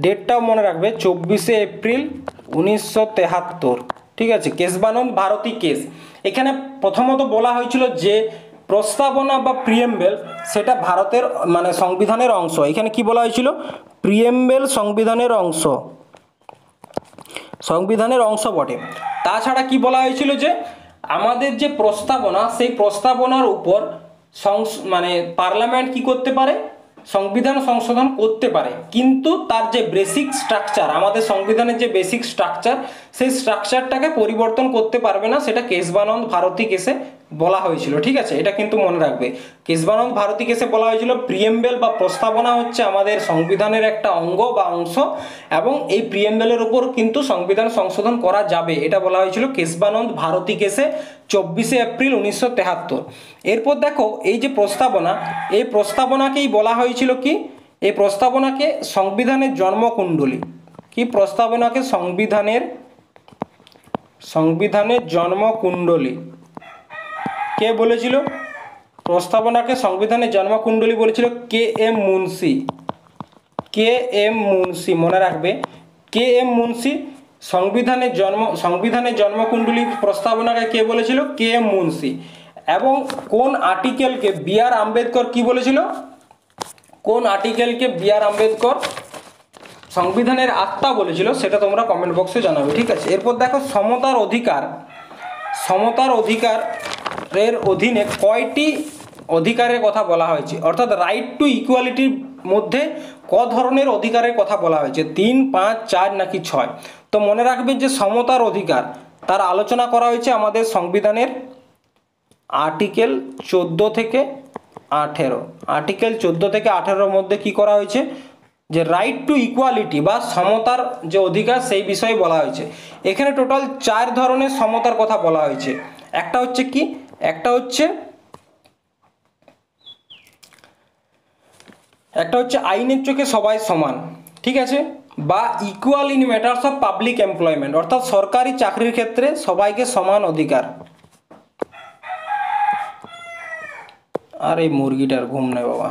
ডেটটাও মনে রাখবে, 24শে এপ্রিল 1973, ঠিক আছে, কেশবানন্দ ভারতী কেস। এখানে প্রথমত বলা হয়েছিল যে প্রস্তাবনা বা প্রিএমবেল সেটা ভারতের মানে সংবিধানের অংশ। এখানে কি বলা হয়েছিল প্রিএমবেল সংবিধানের অংশ, সংবিধানের অংশ বটে। তাছাড়া কি বলা হয়েছিল যে আমাদের যে প্রস্তাবনা সেই প্রস্তাবনার উপর মানে পার্লামেন্ট কি করতে পারে, সংবিধান সংশোধন করতে পারে, কিন্তু তার যে বেসিক স্ট্রাকচার, আমাদের সংবিধানের যে বেসিক স্ট্রাকচার সেই স্ট্রাকচারটাকে পরিবর্তন করতে পারবে না, সেটা কেশবানন্দ ভারতী কেসে বলা হয়েছিল, ঠিক আছে। এটা কিন্তু মনে রাখবে, কেশবানন্দ ভারতী কেসে বলা হয়েছিল প্রিএমবেল বা প্রস্তাবনা হচ্ছে আমাদের সংবিধানের একটা অঙ্গ বা অংশ, এবং এই প্রিএমবেলের উপর কিন্তু সংবিধান সংশোধন করা যাবে, এটা বলা হয়েছিল কেশবানন্দ ভারতী কেসে 24শে এপ্রিল 1973। এরপর দেখো এই যে প্রস্তাবনা, এই প্রস্তাবনাকেই বলা হয়েছিল কি, এই প্রস্তাবনাকে সংবিধানের জন্মকুণ্ডলী, কি প্রস্তাবনাকে সংবিধানের জন্মকুণ্ডলী কে বলেছিল? প্রস্তাবনাকে সংবিধানের জন্মকুণ্ডলী বলেছিল K M Munshi, K M Munshi, মনে রাখবে কে এম মুন্সি। সংবিধানের জন্মকুণ্ডলী প্রস্তাবনাকে কে বলেছিল? K M Munshi. এবং কোন আর্টিকেলকে বি আর আম্বেদকর কি বলেছিল? কোন আর্টিকেলকে বি আর আম্বেদকর সংবিধানের আত্মা বলেছিল সেটা তোমরা কমেন্ট বক্সে জানাবে, ঠিক আছে। এরপর দেখো সমতার অধিকার, সমতার অধিকারের অধীনে কয়টি অধিকারের কথা বলা হয়েছে, অর্থাৎ রাইট টু ইকুয়ালিটির মধ্যে ক ধরনের অধিকারের কথা বলা হয়েছে, 3, 5, 4 নাকি 6? তো মনে রাখবে যে সমতার অধিকার তার আলোচনা করা হয়েছে আমাদের সংবিধানের আর্টিকেল 14 থেকে 18, আর্টিকেল 14 থেকে 18-র মধ্যে কি করা হয়েছে যে রাইট টু ইকুয়ালিটি বা সমতার যে অধিকার সেই বিষয়ে বলা হয়েছে। এখানে টোটাল 4 ধরনের সমতার কথা বলা হয়েছে। একটা হচ্ছে কি, একটা হচ্ছে আইনের চোখে সবাই সমান, ঠিক আছে, বা equal in matters of public employment, অর্থাৎ সরকারি চাকরির ক্ষেত্রে সবাইকে সমান অধিকার। আর এই মুরগিটার ঘুম নেই বাবা।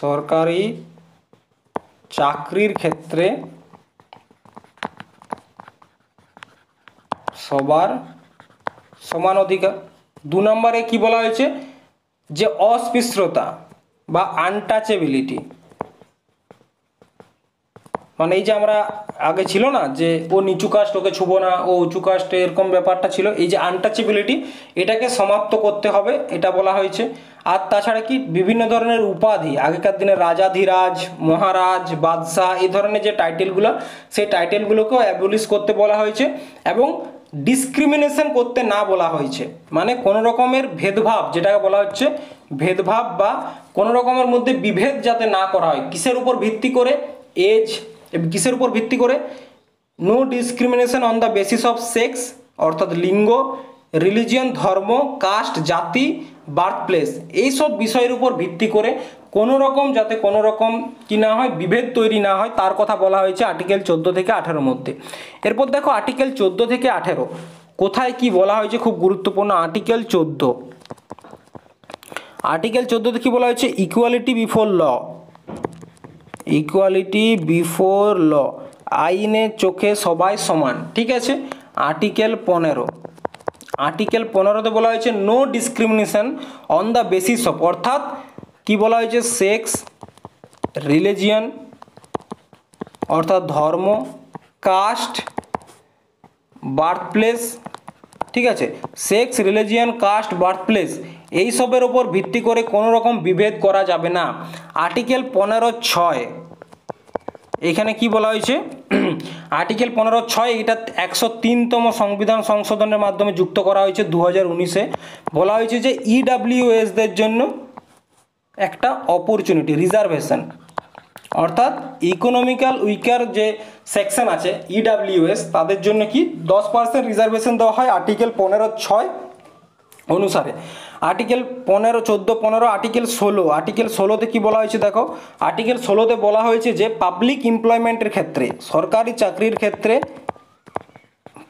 সরকারি চাকরির ক্ষেত্রে সবার সমান অধিকার। 2 নম্বরে কি বলা হয়েছে যে অস্পৃশ্যতা, বা আনটাচেবিলিটি, মানে এই যে আমরা আগে ছিল না যে ও নিচু কাস্ট ওকে ছুবো না, ও উঁচু কাস্ট, এরকম ব্যাপারটা ছিল, এই যে আনটাচেবিলিটি এটাকে সমাপ্ত করতে হবে এটা বলা হয়েছে। আর তাছাড়া কি বিভিন্ন ধরনের উপাধি, আগেকার দিনে রাজাধিরাজ, মহারাজ, বাদশাহ, এই ধরনের যে টাইটেলগুলো, সেই টাইটেলগুলোকেও অ্যাবলিশ করতে বলা হয়েছে এবং ডিসক্রিমিনেশন করতে না বলা হয়েছে, মানে কোনো রকমের ভেদভাব, যেটাকে বলা হচ্ছে ভেদভাব বা কোনো রকমের মধ্যে বিভেদ যাতে না করা হয়। কিসের উপর ভিত্তি করে? এজ, কিসের উপর ভিত্তি করে? No discrimination on the basis of sex, অর্থাৎ লিঙ্গ, রিলিজিয়ন, ধর্ম, কাস্ট, জাতি, বার্থ প্লেস, এইসব বিষয়ের উপর ভিত্তি করে কোনো রকম যাতে কোনো রকম কি না হয়, বিভেদ তৈরি না হয়, তার কথা বলা হয়েছে আর্টিকেল 14 থেকে 18 মধ্যে। এরপর দেখো আর্টিকেল 14 থেকে 18 কোথায় কি বলা হয়েছে, খুব গুরুত্বপূর্ণ। আর্টিকেল 14, আর্টিকেল 14 কি বলা হয়েছে? Equality before law, equality before law, আইনের চোখে সবাই সমান, ঠিক আছে। আর্টিকেল 15, আর্টিকেল 15তে বলা হয়েছে no discrimination on the basis of, অর্থাৎ কি বলা হয়েছে? সেক্স, রিলিজিয়ন অর্থাৎ ধর্ম, কাস্ট, বার্থ প্লেস, ঠিক আছে, sex, religion, caste, birth place, এইসবের ওপর ভিত্তি করে কোনো রকম বিভেদ করা যাবে না। আর্টিকেল 15(6), এখানে কি বলা হয়েছে? আর্টিকেল 15(6) এটা 103তম সংবিধান সংশোধনের মাধ্যমে যুক্ত করা হয়েছে 2019-এ। বলা হয়েছে যে ইডাব্লিউএসদের জন্য একটা অপরচুনিটি, রিজার্ভেশন, অর্থাৎ ইকোনমিক্যাল উইকার যে সেকশন আছে ইডাব্লিউএস, তাদের জন্য কি 10% রিজার্ভেশন দেওয়া হয় আর্টিকেল 15(6) অনুসারে। আর্টিকেল 15, 14, 15, আর্টিকেল 16, আর্টিকেল 16তে কি বলা হয়েছে দেখো, আর্টিকেল 16তে বলা হয়েছে যে পাবলিক এমপ্লয়মেন্টের ক্ষেত্রে, সরকারি চাকরির ক্ষেত্রে,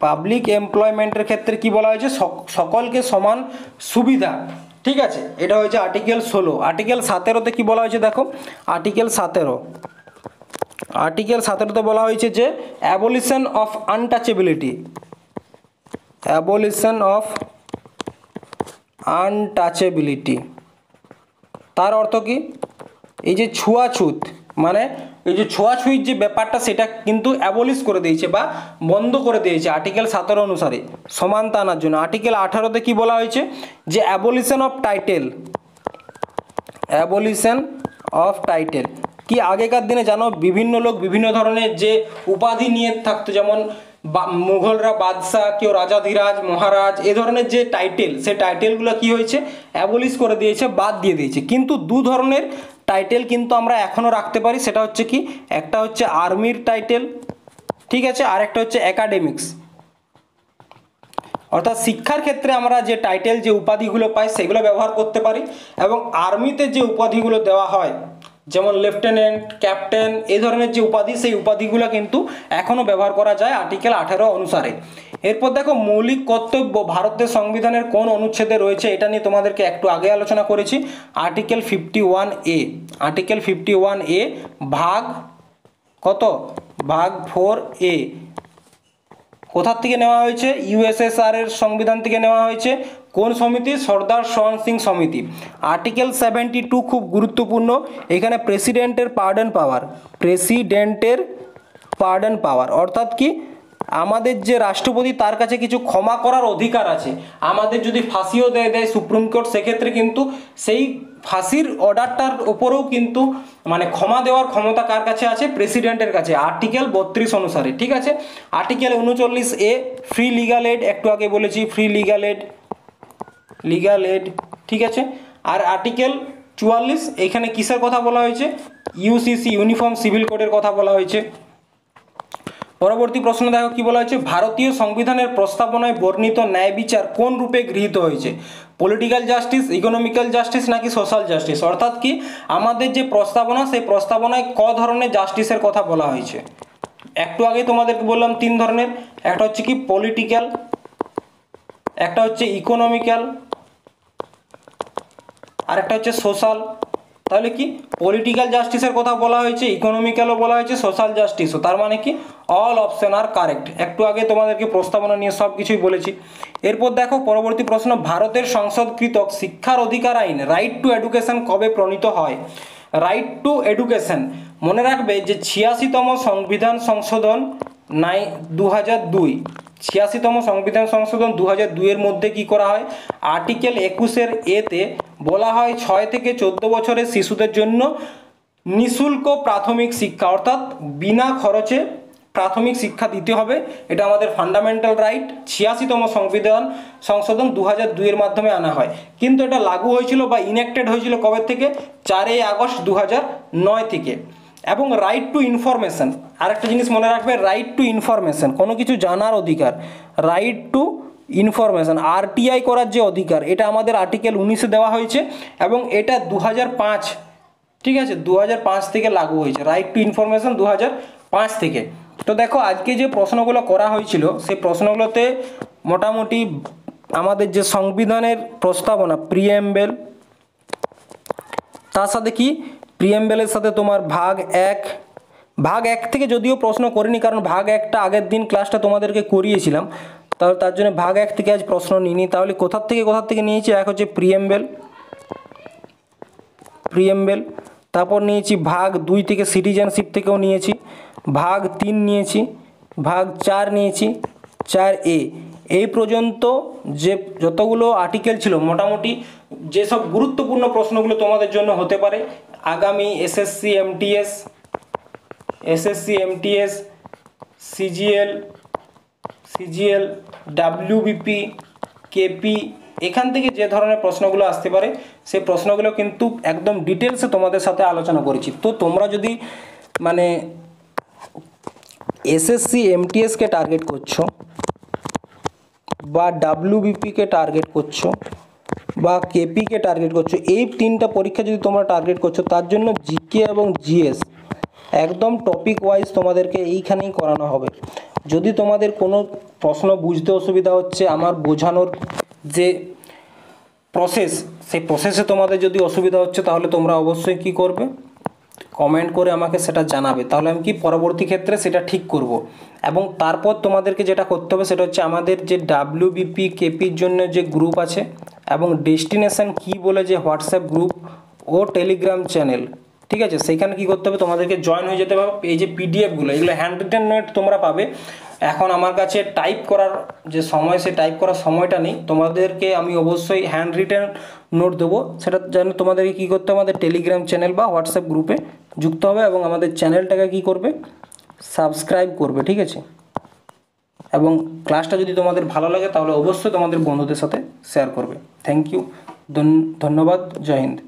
পাবলিক এমপ্লয়মেন্টের ক্ষেত্রে কি বলা হয়েছে? সকলকে সমান সুবিধা, ঠিক আছে, এটা হয়েছে আর্টিকেল 16। আর্টিকেল 17তে কি বলা হয়েছে দেখো, আর্টিকেল 17, আর্টিকেল 17তে বলা হয়েছে যে abolition of untouchability, abolition of untouchability, তার অর্থ কি? এই যে ছুয়াছুত, মানে এই যে ছোঁয়াছুঁয়ির যে ব্যাপারটা সেটা কিন্তু অ্যাবলিশ করে দিয়েছে বা বন্ধ করে দিয়েছে আর্টিকেল 17 অনুসারে সমানতা আনার জন্য। আর্টিকেল 18তে কি বলা হয়েছে? যে abolition of title, abolition of title কি আগেকার দিনে জানো বিভিন্ন লোক বিভিন্ন ধরনের যে উপাধি নিয়ে থাকতো, যেমন মুঘলরা বাদশাহ, কেউ রাজাধিরাজ, মহারাজ, এ ধরনের যে টাইটেল, সেই টাইটেলগুলো কি হয়েছে? অ্যাবলিশ করে দিয়েছে, বাদ দিয়ে দিয়েছে। কিন্তু দু ধরনের টাইটেল কিন্তু আমরা এখনও রাখতে পারি, সেটা হচ্ছে কি, একটা হচ্ছে আর্মির টাইটেল, ঠিক আছে, আর একটা হচ্ছে একাডেমিক্স, অর্থাৎ শিক্ষার ক্ষেত্রে আমরা যে টাইটেল যে উপাধিগুলো পাই সেগুলো ব্যবহার করতে পারি, এবং আর্মিতে যে উপাধিগুলো দেওয়া হয় যেমন লেফটেন্যান্ট, ক্যাপ্টেন, এই ধরনের যে উপাধি, সেই উপাধিগুলো কিন্তু এখনও ব্যবহার করা যায় আর্টিকেল 18 অনুসারে। এরপর দেখো মৌলিক কর্তব্য ভারতের সংবিধানের কোন অনুচ্ছেদে রয়েছে, এটা নিয়ে তোমাদেরকে একটু আগে আলোচনা করেছি। আর্টিকেল 51A, আর্টিকেল 51A ভাগ কত? ভাগ 4A। কোথার থেকে নেওয়া হয়েছে? ইউএসএসআর এর সংবিধান থেকে নেওয়া হয়েছে। কোন সমিতি? সর্দার সোহন সিং সমিতি। আর্টিকেল 72 খুব গুরুত্বপূর্ণ, এখানে প্রেসিডেন্টের পার্ডন পাওয়ার, প্রেসিডেন্টের পার্ডন পাওয়ার অর্থাৎ কি, আমাদের যে রাষ্ট্রপতি তার কাছে কিছু ক্ষমা করার অধিকার আছে। আমাদের যদি ফাঁসিও দেয় সুপ্রিম কোর্ট, সেক্ষেত্রে কিন্তু সেই ফাঁসির অর্ডারটার ওপরেও কিন্তু মানে ক্ষমা দেওয়ার ক্ষমতা কার কাছে আছে? প্রেসিডেন্টের কাছে, আর্টিকেল 32 অনুসারে, ঠিক আছে। Article 39A free legal add, একটু আগে বলেছি free legal add, legal add, ঠিক আছে। আর আর্টিকেল 44 এখানে কিসের কথা বলা হয়েছে? ইউসিসি, ইউনিফর্ম সিভিল কোডের কথা বলা হয়েছে। পরবর্তী প্রশ্ন দেখো কি বলা হয়েছে, ভারতীয় সংবিধানের প্রস্তাবনায় বর্ণিত ন্যায় বিচার কোন রূপে গৃহীত হয়েছে? পলিটিক্যাল জাস্টিস, ইকোনমিক্যাল জাস্টিস নাকি সোশ্যাল জাস্টিস? অর্থাৎ কি আমাদের যে প্রস্তাবনা, সেই প্রস্তাবনায় ক ধরনের জাস্টিসের কথা বলা হয়েছে? একটু আগে তোমাদেরকে বললাম তিন ধরনের, একটা হচ্ছে কি পলিটিক্যাল, একটা হচ্ছে ইকোনমিক্যাল, আর একটা হচ্ছে সোশ্যাল। তাহলে কি পলিটিক্যাল জাস্টিসের কথা বলা হয়েছে, ইকোনমিক্যালও বলা হয়েছে, সোশ্যাল জাস্টিসও, তার মানে কি অল অপশন আর কারেক্ট। একটু আগে তোমাদেরকে প্রস্তাবনা নিয়ে সব কিছুই বলেছি। এরপর দেখো পরবর্তী প্রশ্ন, ভারতের সংসদকৃত শিক্ষার অধিকার আইন রাইট টু এডুকেশন কবে প্রণীত হয়? রাইট টু এডুকেশন মনে রাখবে যে 86তম সংবিধান সংশোধন 2002, 86তম সংবিধান সংশোধন 2002 মধ্যে কি করা হয়, আর্টিকেল 21 এতে বলা হয় 6 থেকে 14 বছরের শিশুদের জন্য নিঃশুল্ক প্রাথমিক শিক্ষা, অর্থাৎ বিনা খরচে প্রাথমিক শিক্ষা দিতে হবে। এটা আমাদের ফান্ডামেন্টাল রাইট। 86তম সংবিধান সংশোধন 2002 মাধ্যমে আনা হয়, কিন্তু এটা লাগু হয়েছিল বা ইনেক্টেড হয়েছিল কবে থেকে? 4 আগস্ট 2009 থেকে। এবং রাইট টু ইনফরমেশন, আরেকটা জিনিস মনে রাখবে, রাইট টু ইনফরমেশন কোনো কিছু জানার অধিকার, রাইট টু ইনফরমেশন আরটিআই করার যে অধিকার, এটা আমাদের আর্টিকেল 19 দেওয়া হয়েছে এবং এটা 2005, ঠিক আছে, 2005 থেকে লাগু হয়েছে। রাইট টু ইনফরমেশন 2005 থেকে। তো দেখো আজকে যে প্রশ্নগুলো করা হয়েছিল সেই প্রশ্নগুলোতে মোটামুটি আমাদের যে সংবিধানের প্রস্তাবনা প্রিএমবেল, তার সাথে কি প্রিএমবেলের সাথে তোমার ভাগ এক থেকে যদিও প্রশ্ন করিনি, কারণ ভাগ একটা আগের দিন ক্লাসটা তোমাদেরকে করিয়েছিলাম, তাহলে তার জন্য ভাগ এক থেকে আজ প্রশ্ন নিইনি। তাহলে কোথার থেকে নিয়েছি? এক হচ্ছে প্রিএমবেল, তারপর নিয়েছি ভাগ 2 থেকে সিটিজেনশিপ থেকেও নিয়েছি, ভাগ 3 নিয়েছি, ভাগ 4 নিয়েছি, 4A। এই পর্যন্ত যে যতগুলো আর্টিকেল ছিল মোটামুটি যেসব গুরুত্বপূর্ণ প্রশ্নগুলো তোমাদের জন্য হতে পারে আগামী SSC MTS, CGL, WBP, KP, এখান থেকে যে ধরনের প্রশ্নগুলো আসতে পারে সেই প্রশ্নগুলো কিন্তু একদম ডিটেলসে তোমাদের সাথে আলোচনা করেছি। তো তোমরা যদি মানে এসএসসি এমটিএসকে টার্গেট করছো বা ডাব্লিউবিপিকে টার্গেট করছো বা কেপিকে টার্গেট করছো, এই 3টা পরীক্ষা যদি তোমরা টার্গেট করছো, তার জন্য জিকে এবং জিএস একদম টপিক ওয়াইজ তোমাদেরকে এইখানেই করানো হবে। যদি তোমাদের কোনো প্রশ্ন বুঝতে অসুবিধা হচ্ছে, আমার বোঝানোর যে প্রসেস সেই প্রসেসে তোমাদের যদি অসুবিধা হচ্ছে, তাহলে তোমরা অবশ্যই কি করবে, কমেন্ট করে আমাকে সেটা জানাবে, তাহলে আমি কি পরবর্তী ক্ষেত্রে সেটা ঠিক করব। এবং তারপর তোমাদেরকে যেটা করতে হবে সেটা হচ্ছে আমাদের যে ডাব্লিউবিপি কেপির জন্য যে গ্রুপ আছে এবং ডেস্টিনেশন কি বলে যে হোয়াটসঅ্যাপ গ্রুপ ও টেলিগ্রাম চ্যানেল, ঠিক আছে, সেইখানে কি করতে হবে, তোমাদেরকে জয়েন হয়ে যেতে হবে। এই যে পিডিএফগুলো, এগুলো হ্যান্ড রিটেন নোট তোমরা পাবে। এখন আমার কাছে টাইপ করার যে সময়, সে টাইপ করার সময়টা নেই, তোমাদেরকে আমি অবশ্যই হ্যান্ড রিটেন নোট দেবো। সেটা যেন তোমাদেরকে কী করতে হবে, আমাদের টেলিগ্রাম চ্যানেল বা হোয়াটসঅ্যাপ গ্রুপে যুক্ত হবে এবং আমাদের চ্যানেলটাকে কী করবে, সাবস্ক্রাইব করবে, ঠিক আছে। এবং ক্লাসটা যদি তোমাদের ভালো লাগে তাহলে অবশ্যই তোমাদের বন্ধুদের সাথে শেয়ার করবে। থ্যাংক ইউ, ধন্যবাদ, জয় হিন্দ।